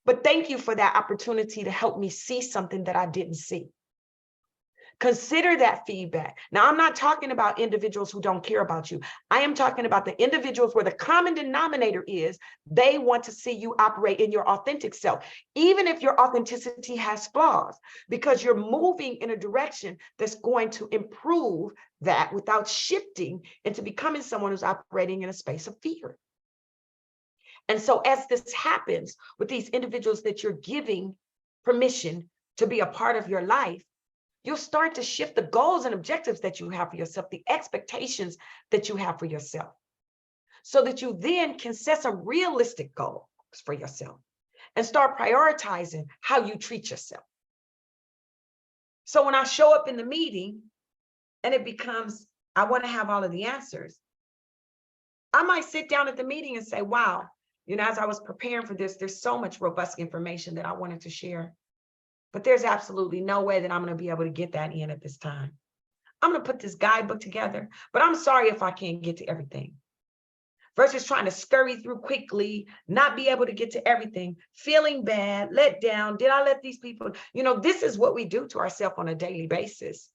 S1: But thank you for that opportunity to help me see something that I didn't see. Consider that feedback. Now, I'm not talking about individuals who don't care about you. I am talking about the individuals where the common denominator is they want to see you operate in your authentic self, even if your authenticity has flaws, because you're moving in a direction that's going to improve that without shifting into becoming someone who's operating in a space of fear. And so as this happens with these individuals that you're giving permission to be a part of your life, you'll start to shift the goals and objectives that you have for yourself, the expectations that you have for yourself, so that you then can set some realistic goals for yourself and start prioritizing how you treat yourself. So when I show up in the meeting and it becomes, I want to have all of the answers, I might sit down at the meeting and say, wow, as I was preparing for this, there's so much robust information that I wanted to share. But there's absolutely no way that I'm going to be able to get that in at this time. I'm going to put this guidebook together, but I'm sorry if I can't get to everything. Versus trying to scurry through quickly, not be able to get to everything, feeling bad, let down. Did I let these people, this is what we do to ourselves on a daily basis.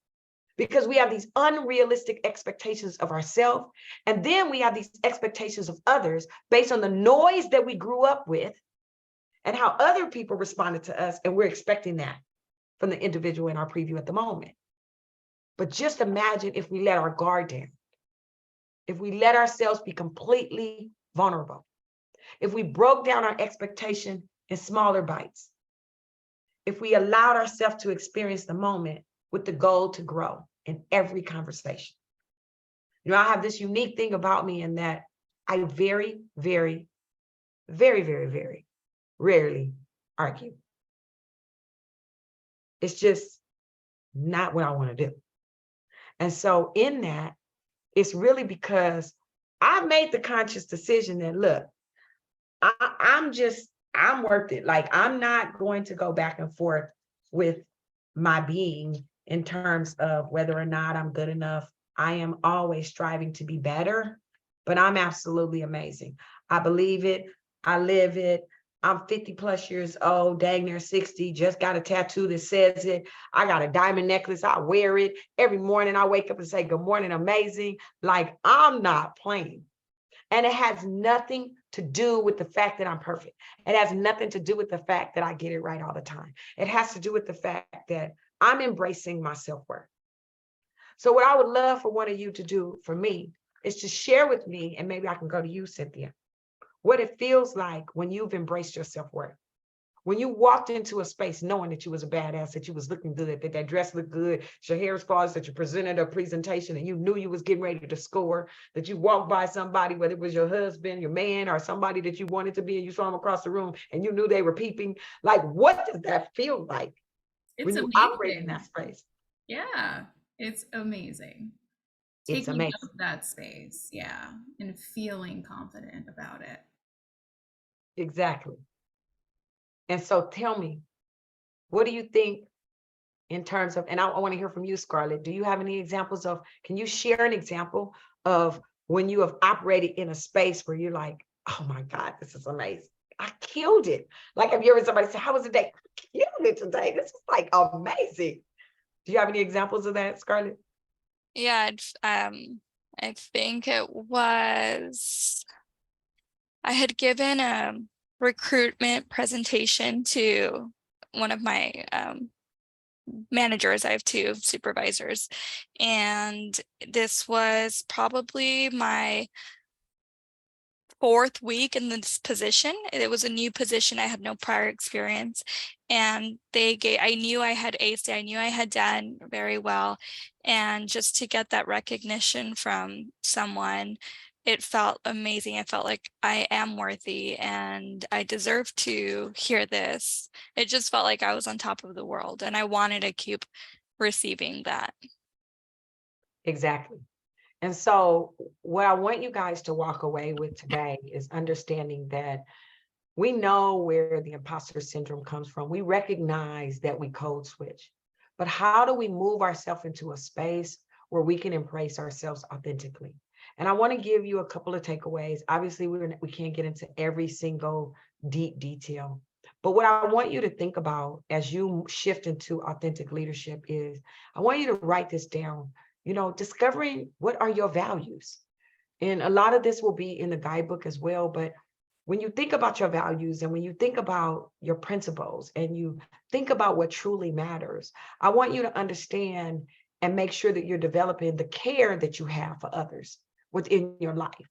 S1: because we have these unrealistic expectations of ourselves. And then we have these expectations of others based on the noise that we grew up with and how other people responded to us. And we're expecting that from the individual in our preview at the moment. But just imagine if we let our guard down, if we let ourselves be completely vulnerable, if we broke down our expectation in smaller bites, if we allowed ourselves to experience the moment with the goal to grow in every conversation. You know, I have this unique thing about me in that I very, very, very, very, very rarely argue. It's just not what I want to do. And so in that, it's really because I made the conscious decision that, look, I'm worth it. Like, I'm not going to go back and forth with my being in terms of whether or not I'm good enough. I am always striving to be better, but I'm absolutely amazing. I believe it. I live it. I'm 50 plus years old, dang near 60, just got a tattoo that says it. I got a diamond necklace. I wear it. Every morning I wake up and say, good morning, amazing. Like, I'm not playing. And it has nothing to do with the fact that I'm perfect. It has nothing to do with the fact that I get it right all the time. It has to do with the fact that I'm embracing my self-worth. So what I would love for one of you to do for me is to share with me, and maybe I can go to you, Cynthia, what it feels like when you've embraced your self-worth. When you walked into a space knowing that you was a badass, that you was looking good, that that dress looked good, your hair was flawless, that you presented a presentation and you knew you was getting ready to score, that you walked by somebody, whether it was your husband, your man, or somebody that you wanted to be, and you saw them across the room and you knew they were peeping. Like, what does that feel like
S6: It's
S1: when you
S6: amazing.
S1: operate in that space?
S6: Yeah, it's amazing.
S1: It's
S6: Taking
S1: amazing.
S6: up that space, yeah, and feeling confident about it.
S1: Exactly. And so tell me, what do you think in terms of, and I want to hear from you, Scarlett, do you have any examples of, can you share an example of when you have operated in a space where you're like, oh my God, this is amazing. I killed it. Like, have you ever somebody say, how was the day? I killed it today. This is like amazing. Do you have any examples of that, Scarlett?
S9: Yeah, I think it was, I had given a recruitment presentation to one of my managers. I have two supervisors, and this was probably my fourth week in this position. It was a new position. I had no prior experience, and I knew I had aced it. I knew I had done very well. And just to get that recognition from someone, it felt amazing. I felt like I am worthy and I deserve to hear this. It just felt like I was on top of the world, and I wanted to keep receiving that.
S1: Exactly. And so what I want you guys to walk away with today is understanding that we know where the imposter syndrome comes from. We recognize that we code switch, but how do we move ourselves into a space where we can embrace ourselves authentically? And I want to give you a couple of takeaways. Obviously, we can't get into every single deep detail, but what I want you to think about as you shift into authentic leadership is, I want you to write this down, you know, discovering what are your values. And a lot of this will be in the guidebook as well, but when you think about your values and when you think about your principles and you think about what truly matters, I want you to understand and make sure that you're developing the care that you have for others within your life.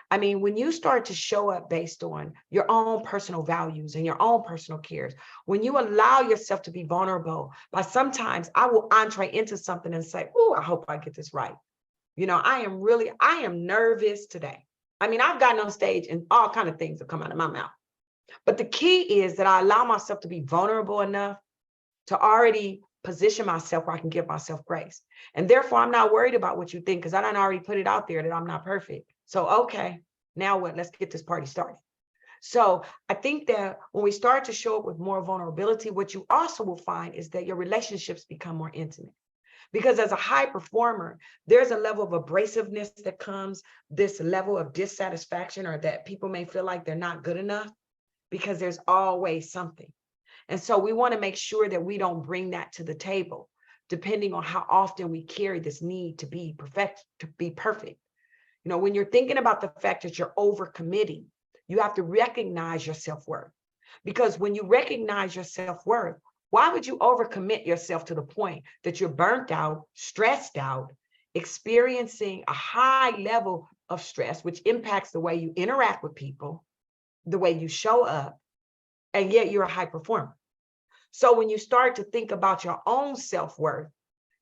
S1: I mean, when you start to show up based on your own personal values and your own personal cares, when you allow yourself to be vulnerable, like sometimes I will entree into something and say, oh, I hope I get this right. You know, I am nervous today. I mean, I've gotten on stage and all kinds of things have come out of my mouth. But the key is that I allow myself to be vulnerable enough to already position myself where I can give myself grace. And therefore, I'm not worried about what you think because I done already put it out there that I'm not perfect. So, okay, now what? Let's get this party started. So I think that when we start to show up with more vulnerability, what you also will find is that your relationships become more intimate. Because as a high performer, there's a level of abrasiveness that comes, this level of dissatisfaction, or that people may feel like they're not good enough because there's always something. And so we want to make sure that we don't bring that to the table. depending on how often we carry this need to be perfect. You know, when you're thinking about the fact that you're overcommitting, you have to recognize your self-worth. Because when you recognize your self-worth, why would you overcommit yourself to the point that you're burnt out, stressed out, experiencing a high level of stress, which impacts the way you interact with people, the way you show up, and yet you're a high performer? So when you start to think about your own self-worth,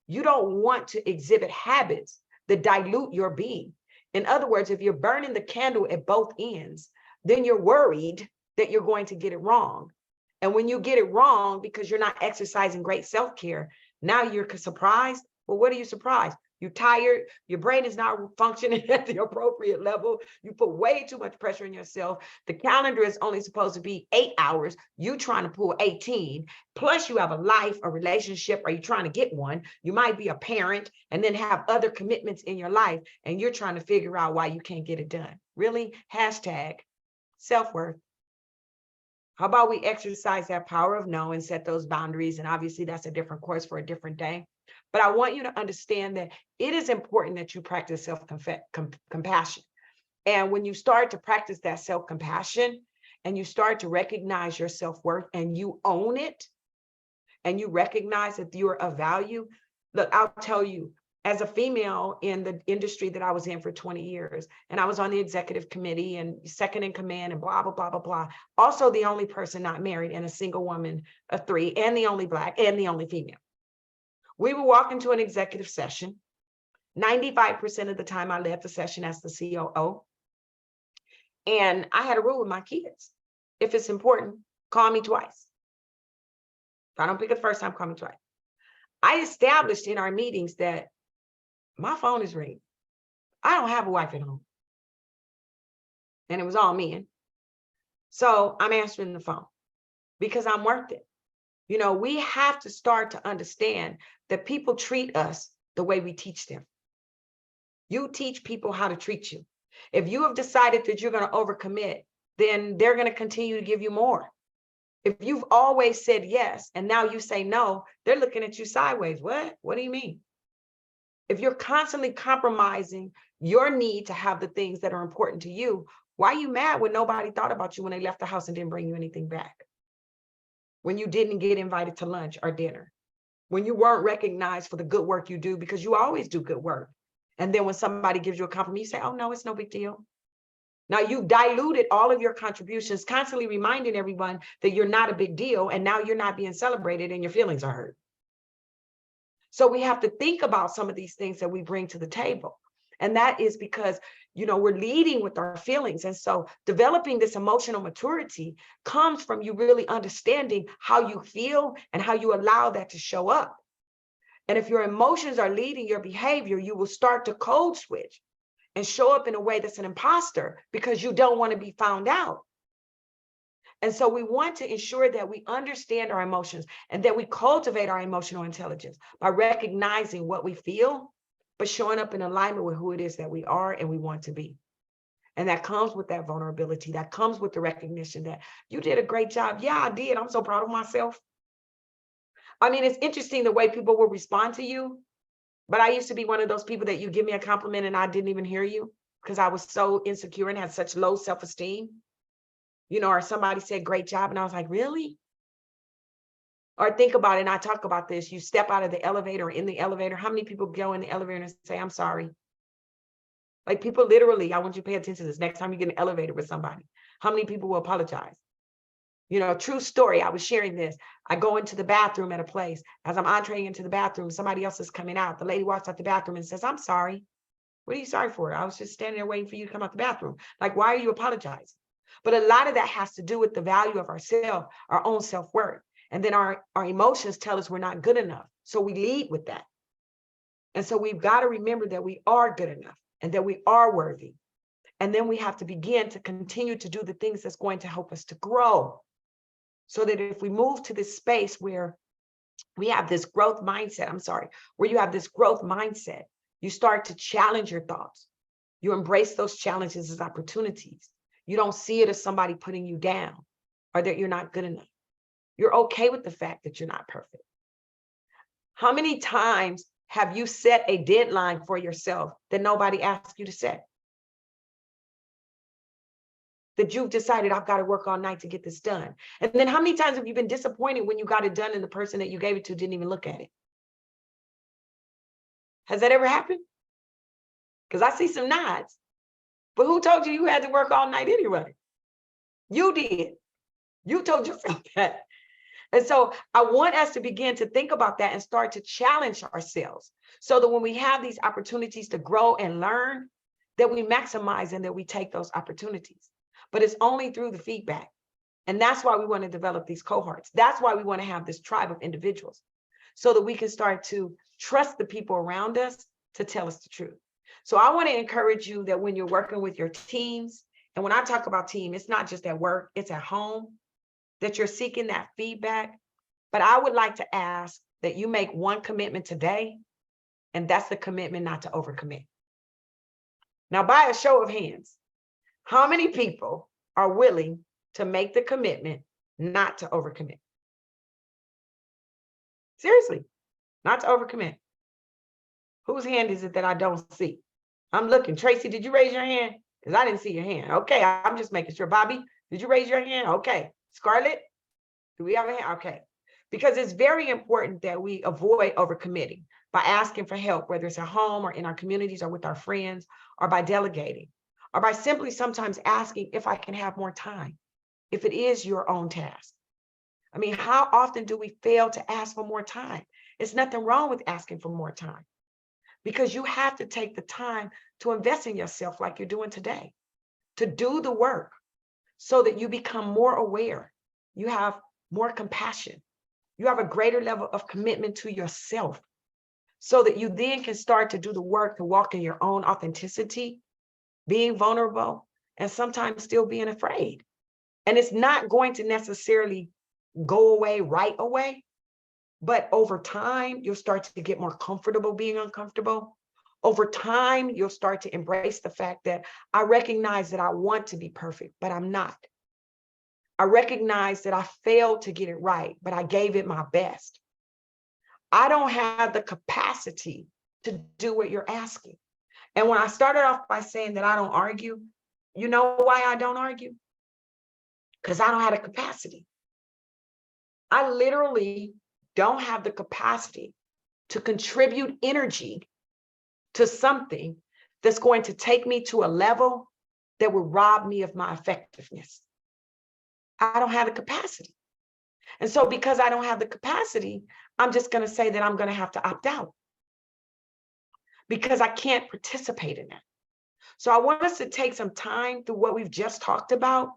S1: you don't want to exhibit habits that dilute your being. In other words, if you're burning the candle at both ends, then you're worried that you're going to get it wrong. And when you get it wrong because you're not exercising great self-care, now you're surprised. Well, what are you surprised? You're tired, your brain is not functioning at the appropriate level. You put way too much pressure on yourself. The calendar is only supposed to be 8 hours. You trying to pull 18. Plus you have a life, a relationship, or you're trying to get one. You might be a parent and then have other commitments in your life, and you're trying to figure out why you can't get it done. Really? Hashtag self-worth. How about we exercise that power of no and set those boundaries? And obviously that's a different course for a different day. But I want you to understand that it is important that you practice self-compassion. And when you start to practice that self-compassion and you start to recognize your self-worth and you own it and you recognize that you're of value, look, I'll tell you, as a female in the industry that I was in for 20 years, and I was on the executive committee and second in command and blah, blah, blah, blah, blah. Also the only person not married and a single woman of 3 and the only Black and the only female. We would walk into an executive session. 95% of the time I led the session as the COO. And I had a rule with my kids. If it's important, call me twice. If I don't pick it the first time, call me twice. I established in our meetings that my phone is ringing. I don't have a wife at home. And it was all men. So I'm answering the phone because I'm worth it. You know, we have to start to understand that people treat us the way we teach them. You teach people how to treat you. If you have decided that you're going to overcommit, then they're going to continue to give you more. If you've always said yes, and now you say no, they're looking at you sideways. What? What do you mean? If you're constantly compromising your need to have the things that are important to you, why are you mad when nobody thought about you when they left the house and didn't bring you anything back? When you didn't get invited to lunch or dinner? When you weren't recognized for the good work you do, because you always do good work. And then when somebody gives you a compliment, you say, oh no, it's no big deal. Now you've diluted all of your contributions, constantly reminding everyone that you're not a big deal. And now you're not being celebrated and your feelings are hurt. So we have to think about some of these things that we bring to the table. And that is because, you know, we're leading with our feelings. And so developing this emotional maturity comes from you really understanding how you feel and how you allow that to show up. And if your emotions are leading your behavior, you will start to code switch and show up in a way that's an imposter because you don't want to be found out. And so we want to ensure that we understand our emotions and that we cultivate our emotional intelligence by recognizing what we feel, but showing up in alignment with who it is that we are and we want to be. And that comes with that vulnerability. That comes with the recognition that you did a great job. Yeah, I did. I'm so proud of myself. I mean, it's interesting the way people will respond to you, but I used to be one of those people that you give me a compliment and I didn't even hear you because I was so insecure and had such low self-esteem. You know, or somebody said, great job. And I was like, really? Or think about it, and I talk about this. You step out of the elevator or in the elevator. How many people go in the elevator and say, I'm sorry? Like people literally, I want you to pay attention to this next time you get in an elevator with somebody. How many people will apologize? You know, true story. I was sharing this. I go into the bathroom at a place. As I'm entering into the bathroom, somebody else is coming out. The lady walks out the bathroom and says, I'm sorry. What are you sorry for? I was just standing there waiting for you to come out the bathroom. Like, why are you apologizing? But a lot of that has to do with the value of ourselves, our own self-worth. And then our emotions tell us we're not good enough. So we lead with that. And so we've got to remember that we are good enough and that we are worthy. And then we have to begin to continue to do the things that's going to help us to grow. So that if we move to this space where we have this growth mindset, where you have this growth mindset, you start to challenge your thoughts. You embrace those challenges as opportunities. You don't see it as somebody putting you down or that you're not good enough. You're okay with the fact that you're not perfect. How many times have you set a deadline for yourself that nobody asked you to set? That you've decided, I've got to work all night to get this done. And then how many times have you been disappointed when you got it done and the person that you gave it to didn't even look at it? Has that ever happened? Because I see some nods. But who told you had to work all night anyway? You did. You told yourself that. And so I want us to begin to think about that and start to challenge ourselves so that when we have these opportunities to grow and learn, that we maximize and that we take those opportunities. But it's only through the feedback. And that's why we want to develop these cohorts. That's why we want to have this tribe of individuals so that we can start to trust the people around us to tell us the truth. So I want to encourage you that when you're working with your teams, and when I talk about team, it's not just at work, it's at home, that you're seeking that feedback. But I would like to ask that you make one commitment today, and that's the commitment not to overcommit. Now, by a show of hands, how many people are willing to make the commitment not to overcommit? Seriously, not to overcommit. Whose hand is it that I don't see? I'm looking. Tracy, did you raise your hand? Because I didn't see your hand. Okay, I'm just making sure. Bobby, did you raise your hand? Okay. Scarlett, do we have a hand? Okay. Because it's very important that we avoid overcommitting by asking for help, whether it's at home or in our communities or with our friends, or by delegating, or by simply sometimes asking if I can have more time, if it is your own task. I mean, how often do we fail to ask for more time? It's nothing wrong with asking for more time, because you have to take the time to invest in yourself like you're doing today, to do the work so that you become more aware, you have more compassion, you have a greater level of commitment to yourself, so that you then can start to do the work to walk in your own authenticity, being vulnerable, and sometimes still being afraid. And it's not going to necessarily go away right away, but over time, you'll start to get more comfortable being uncomfortable. Over time, you'll start to embrace the fact that I recognize that I want to be perfect, but I'm not. I recognize that I failed to get it right, but I gave it my best. I don't have the capacity to do what you're asking. And when I started off by saying that I don't argue, you know why I don't argue? Because I don't have the capacity. I literally don't have the capacity to contribute energy to something that's going to take me to a level that will rob me of my effectiveness. I don't have the capacity. And so because I don't have the capacity, I'm just going to say that I'm going to have to opt out because I can't participate in that. So I want us to take some time through what we've just talked about.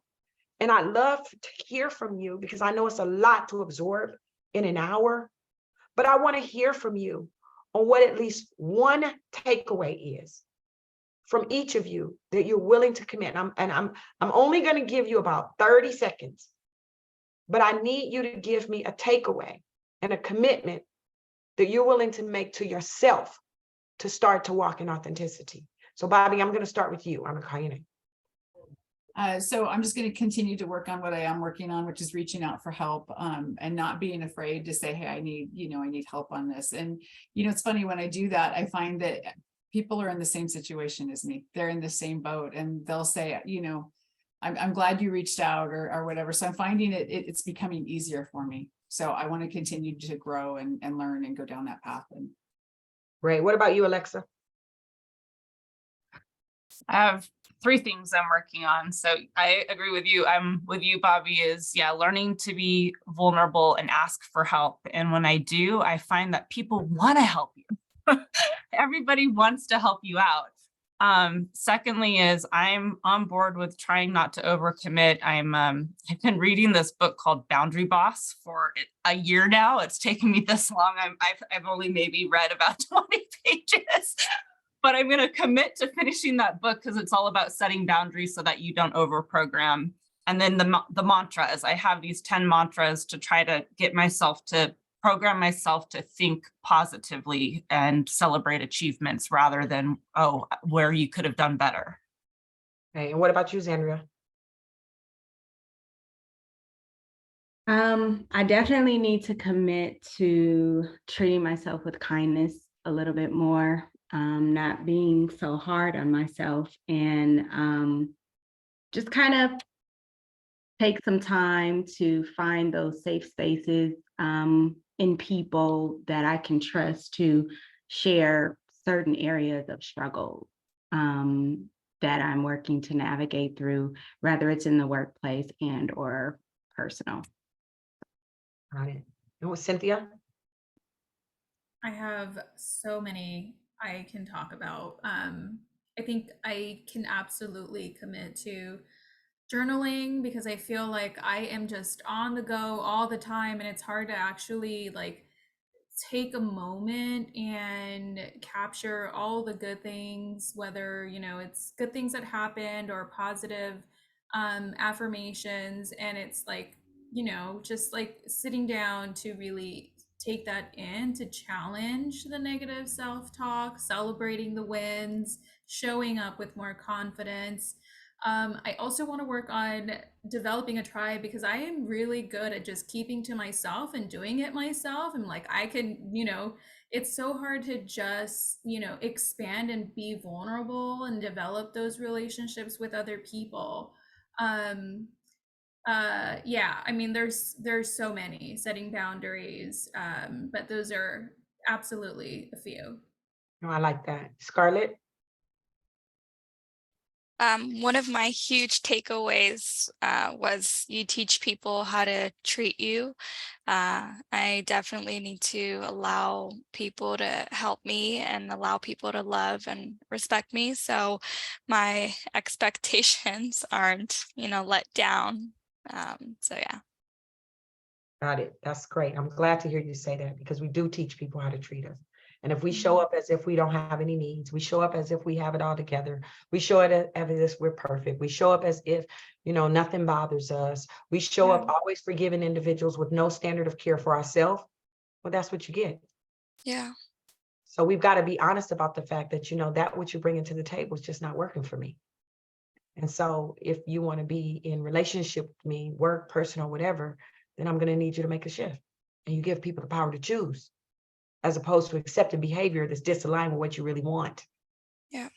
S1: And I'd love to hear from you because I know it's a lot to absorb in an hour, but I want to hear from you on what at least one takeaway is from each of you that you're willing to commit. I'm only going to give you about 30 seconds, but I need you to give me a takeaway and a commitment that you're willing to make to yourself to start to walk in authenticity. So Bobby, I'm going to start with you. I'm going to call your name.
S4: So I'm just going to continue to work on what I am working on, which is reaching out for help, and not being afraid to say, hey, I need help on this. And, it's funny when I do that, I find that people are in the same situation as me. They're in the same boat and they'll say, I'm glad you reached out or whatever. So I'm finding it's becoming easier for me. So I want to continue to grow and learn and go down that path. And
S1: Great. What about you, Alexa?
S8: I have 3 things I'm working on. So I agree with you. I'm with you, Bobby, is learning to be vulnerable and ask for help. And when I do, I find that people want to help you. Everybody wants to help you out. Secondly is I'm on board with trying not to overcommit. I've been reading this book called Boundary Boss for a year now. It's taken me this long. I've only maybe read about 20 pages. But I'm going to commit to finishing that book because it's all about setting boundaries so that you don't overprogram. And then the mantras, I have these 10 mantras to try to get myself to program myself to think positively and celebrate achievements rather than, where you could have done better.
S1: Okay, and what about you, Zandria?
S7: I definitely need to commit to treating myself with kindness a little bit more, not being so hard on myself, and just kind of take some time to find those safe spaces in people that I can trust to share certain areas of struggle that I'm working to navigate through, whether it's in the workplace and or personal.
S1: Got it. And with Cynthia?
S6: I have so many I can talk about. I think I can absolutely commit to journaling because I feel like I am just on the go all the time and it's hard to actually like take a moment and capture all the good things, whether it's good things that happened or positive affirmations. And it's like just like sitting down to really take that in, to challenge the negative self-talk, celebrating the wins, showing up with more confidence. I also want to work on developing a tribe because I am really good at just keeping to myself and doing it myself. And like, I can, it's so hard to just, expand and be vulnerable and develop those relationships with other people. Yeah, I mean, there's so many setting boundaries, but those are absolutely a few.
S1: No, I like that. Scarlett?
S9: One of my huge takeaways was you teach people how to treat you. I definitely need to allow people to help me and allow people to love and respect me. So my expectations aren't, let down. So yeah.
S1: Got it. That's great. I'm glad to hear you say that because we do teach people how to treat us. And if we show up as if we don't have any needs, we show up as if we have it all together, we show it as if we're perfect, we show up as if, nothing bothers us, we show up always forgiving individuals with no standard of care for ourselves, well, that's what you get.
S9: Yeah.
S1: So we've got to be honest about the fact that, that what you're bringing to the table is just not working for me. And so if you want to be in relationship with me, work, personal, whatever, then I'm going to need you to make a shift. And you give people the power to choose, as opposed to accepting behavior that's disaligned with what you really want.
S9: Yeah.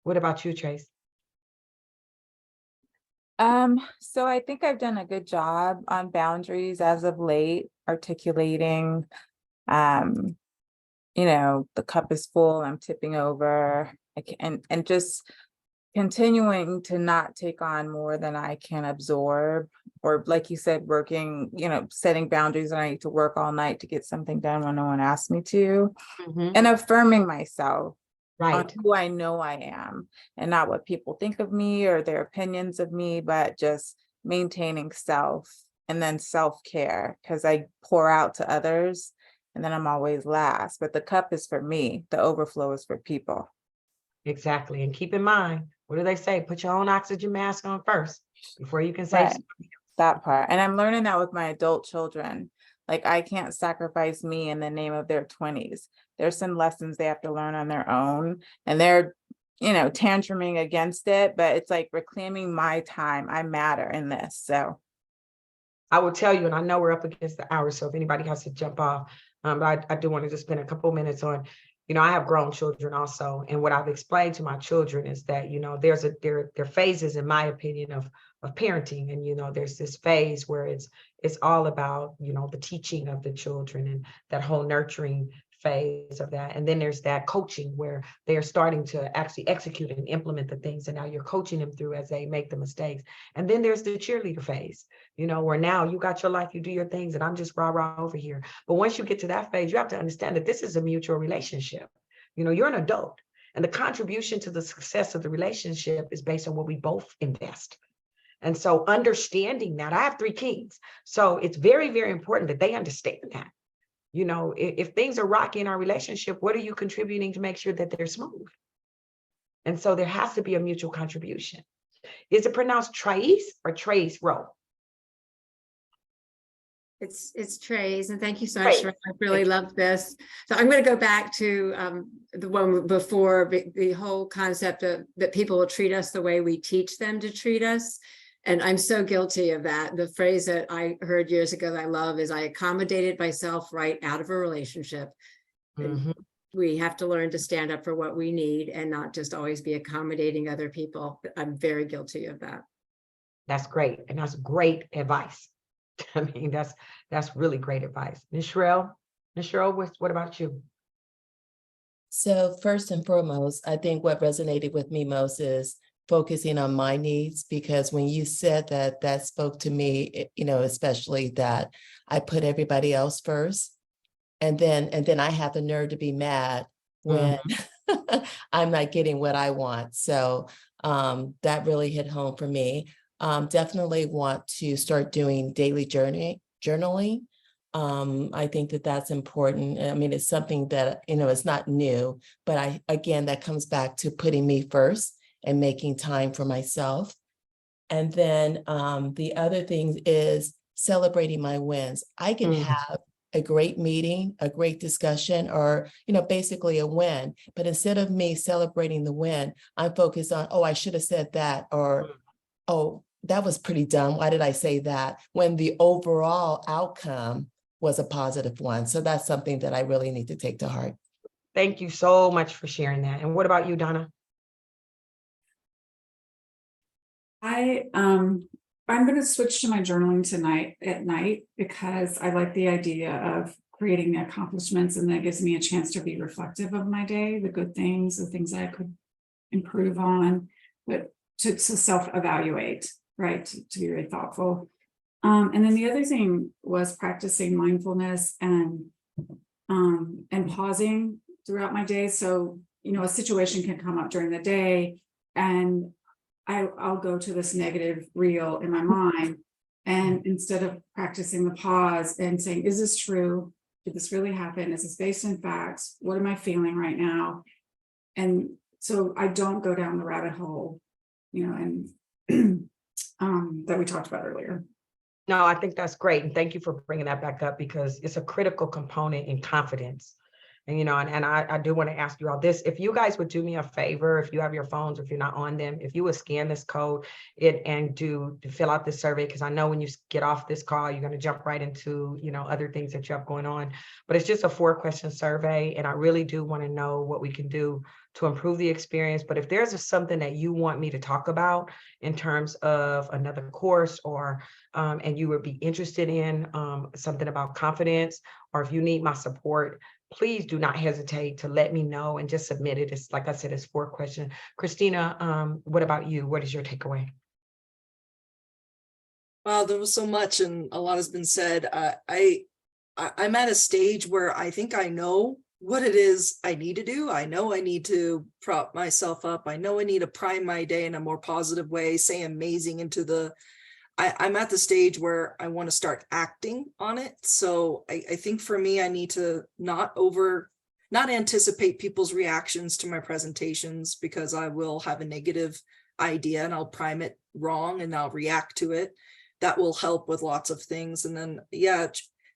S1: What about you, Trace?
S5: So I think I've done a good job on boundaries as of late, articulating, the cup is full, I'm tipping over, and just continuing to not take on more than I can absorb, or like you said, working, setting boundaries that I need to work all night to get something done when no one asks me to, and affirming myself on
S1: Right.
S5: who I know I am and not what people think of me or their opinions of me, but just maintaining self and then self-care, because I pour out to others and then I'm always last, but the cup is for me, the overflow is for people.
S1: Exactly. And keep in mind, what do they say? Put your own oxygen mask on first before you can save
S5: Right.
S1: somebody else.
S5: That part. And I'm learning that with my adult children. Like, I can't sacrifice me in the name of their 20s. There's some lessons they have to learn on their own, and they're, tantruming against it, but it's like reclaiming my time. I matter in this. So
S1: I will tell you, and I know we're up against the hour, so if anybody has to jump off, but I do want to just spend a couple minutes on, I have grown children also, and what I've explained to my children is that, there are phases, in my opinion, of parenting, and there's this phase where it's all about, the teaching of the children and that whole nurturing phase of that, and then there's that coaching where they are starting to actually execute and implement the things, and now you're coaching them through as they make the mistakes, and then there's the cheerleader phase, where now you got your life, you do your things, and I'm just rah over here. But once you get to that phase, you have to understand that this is a mutual relationship. You're an adult, and the contribution to the success of the relationship is based on what we both invest. And so understanding that, I have 3 kids, so it's very, very important that they understand that. If things are rocky in our relationship, what are you contributing to make sure that they're smooth? And so there has to be a mutual contribution. Is it pronounced Trace or Trace Rowe?
S10: It's Trey's, and thank you so much.
S1: Trace.
S10: I really love this. So I'm going to go back to the one before, the whole concept of that people will treat us the way we teach them to treat us. And I'm so guilty of that. The phrase that I heard years ago that I love is I accommodated myself right out of a relationship. And
S1: Mhm.
S10: we have to learn to stand up for what we need and not just always be accommodating other people. I'm very guilty of that.
S1: That's great. And that's great advice. I mean, that's really great advice. Ms. Scharrell, what about you?
S3: So first and foremost, I think what resonated with me most is focusing on my needs, because when you said that, that spoke to me, especially that I put everybody else first. And then I have the nerve to be mad when I'm not getting what I want. So that really hit home for me. Definitely want to start doing daily journaling. I think that that's important. I mean, it's something that, it's not new, but again, that comes back to putting me first and making time for myself. And then the other thing is celebrating my wins. I can have a great meeting, a great discussion, or, basically a win. But instead of me celebrating the win, I'm focused on, oh, I should have said that, or, oh, that was pretty dumb. Why did I say that? When the overall outcome was a positive one. So that's something that I really need to take to heart.
S1: Thank you so much for sharing that. And what about you, Donna?
S4: I'm going to switch to my journaling tonight at night, because I like the idea of creating the accomplishments, and that gives me a chance to be reflective of my day, the good things, the things that I could improve on, but to self-evaluate, right? To be very thoughtful. And then the other thing was practicing mindfulness and pausing throughout my day. So, a situation can come up during the day, and I'll go to this negative reel in my mind. And instead of practicing the pause and saying, is this true? Did this really happen? Is this based in facts? What am I feeling right now? And so I don't go down the rabbit hole, and that we talked about earlier.
S1: No, I think that's great. And thank you for bringing that back up, because it's a critical component in confidence. And, I do want to ask you all this. If you guys would do me a favor, if you have your phones, if you're not on them, if you would scan this code and fill out this survey, because I know when you get off this call, you're going to jump right into, other things that you have going on. But it's just a 4-question survey. And I really do want to know what we can do to improve the experience. But if there's something that you want me to talk about in terms of another course, or and you would be interested in something about confidence, or if you need my support, please do not hesitate to let me know and just submit it. It's, like I said, it's 4 questions. Christina, what about you? What is your takeaway?
S2: Wow, there was so much and a lot has been said. I'm at a stage where I think I know what it is I need to do. I know I need to prop myself up. I know I need to prime my day in a more positive way, say amazing into the, I'm at the stage where I want to start acting on it. So I think for me, I need to not anticipate people's reactions to my presentations, because I will have a negative idea and I'll prime it wrong and I'll react to it. That will help with lots of things. And then,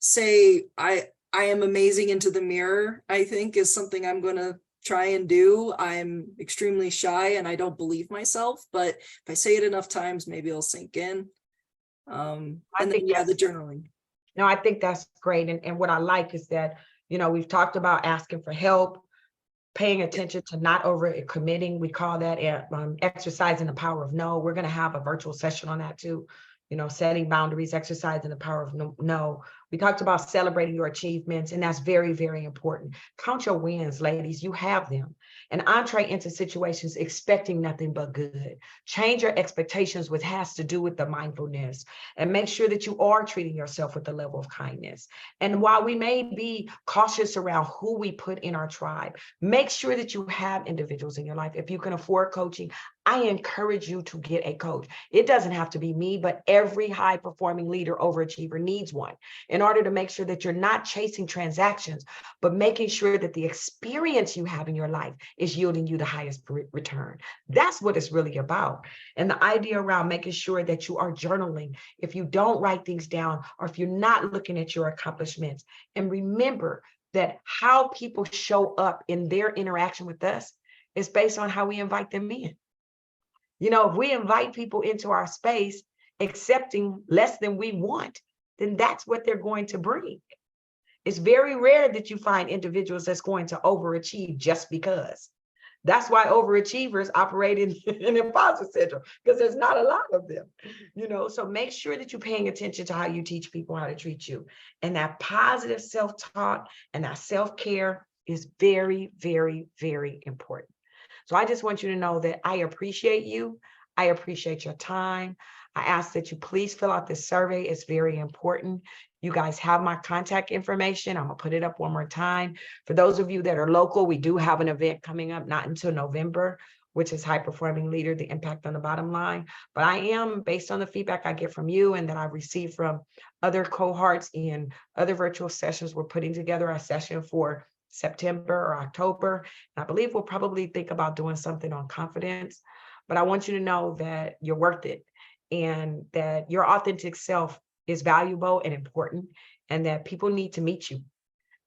S2: say I am amazing into the mirror, I think is something I'm going to try and do. I'm extremely shy and I don't believe myself, but if I say it enough times, maybe it'll sink in. And then, the journaling.
S1: No, I think that's great. And what I like is that, we've talked about asking for help, paying attention to not over committing. We call that exercising the power of no. We're going to have a virtual session on that too. Setting boundaries, exercising the power of no. We talked about celebrating your achievements, and that's very, very important. Count your wins, ladies. You have them. And entree into situations expecting nothing but good. Change your expectations, which has to do with the mindfulness, and make sure that you are treating yourself with a level of kindness. And while we may be cautious around who we put in our tribe, make sure that you have individuals in your life. If you can afford coaching, I encourage you to get a coach. It doesn't have to be me, but every high performing leader, overachiever needs one, in order to make sure that you're not chasing transactions, but making sure that the experience you have in your life is yielding you the highest return. That's what it's really about. And the idea around making sure that you are journaling, if you don't write things down, or if you're not looking at your accomplishments, and remember that how people show up in their interaction with us is based on how we invite them in. If we invite people into our space accepting less than we want, then that's what they're going to bring. It's very rare that you find individuals that's going to overachieve just because. That's why overachievers operate in imposter syndrome, because there's not a lot of them, so make sure that you're paying attention to how you teach people how to treat you. And that positive self-talk and that self-care is very, very, very important. So I just want you to know that I appreciate you. I appreciate your time. I ask that you please fill out this survey. It's very important. You guys have my contact information. I'm gonna put it up one more time. For those of you that are local, we do have an event coming up, not until November, which is High Performing Leader, the impact on the bottom line. But I am, based on the feedback I get from you and that I received from other cohorts in other virtual sessions, we're putting together a session for September or October. And I believe we'll probably think about doing something on confidence. But I want you to know that you're worth it and that your authentic self is valuable and important, and that people need to meet you.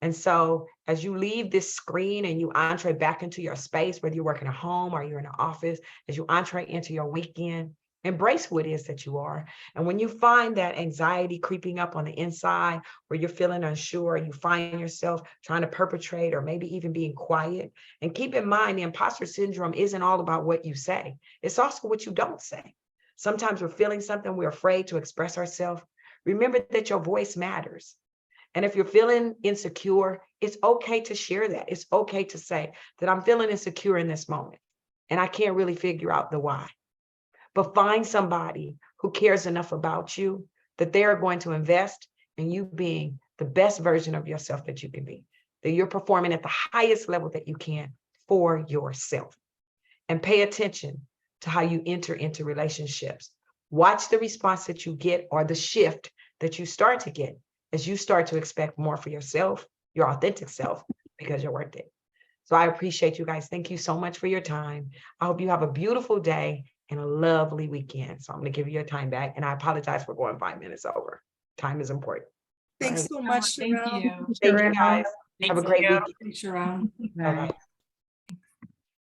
S1: And so as you leave this screen and you entree back into your space, whether you're working at home or you're in an office, as you entree into your weekend, embrace who it is that you are. And when you find that anxiety creeping up on the inside, where you're feeling unsure, you find yourself trying to perpetrate or maybe even being quiet. And keep in mind, the imposter syndrome isn't all about what you say. It's also what you don't say. Sometimes we're feeling something, we're afraid to express ourselves. Remember that your voice matters. And if you're feeling insecure, it's okay to share that. It's okay to say that I'm feeling insecure in this moment and I can't really figure out the why. But find somebody who cares enough about you that they are going to invest in you being the best version of yourself that you can be, that you're performing at the highest level that you can for yourself. And pay attention to how you enter into relationships. Watch the response that you get or the shift that you start to get as you start to expect more for yourself, your authentic self, because you're worth it. So I appreciate you guys. Thank you so much for your time. I hope you have a beautiful day and a lovely weekend. So I'm going to give you your time back. And I apologize for going 5 minutes over. Time is important.
S2: Thanks
S1: All
S2: so much,
S8: Thank
S2: Scharrell.
S8: you.
S1: Thank you guys. Have a great
S8: you.
S1: weekend.
S4: Thanks, Scharrell.
S1: Bye-bye.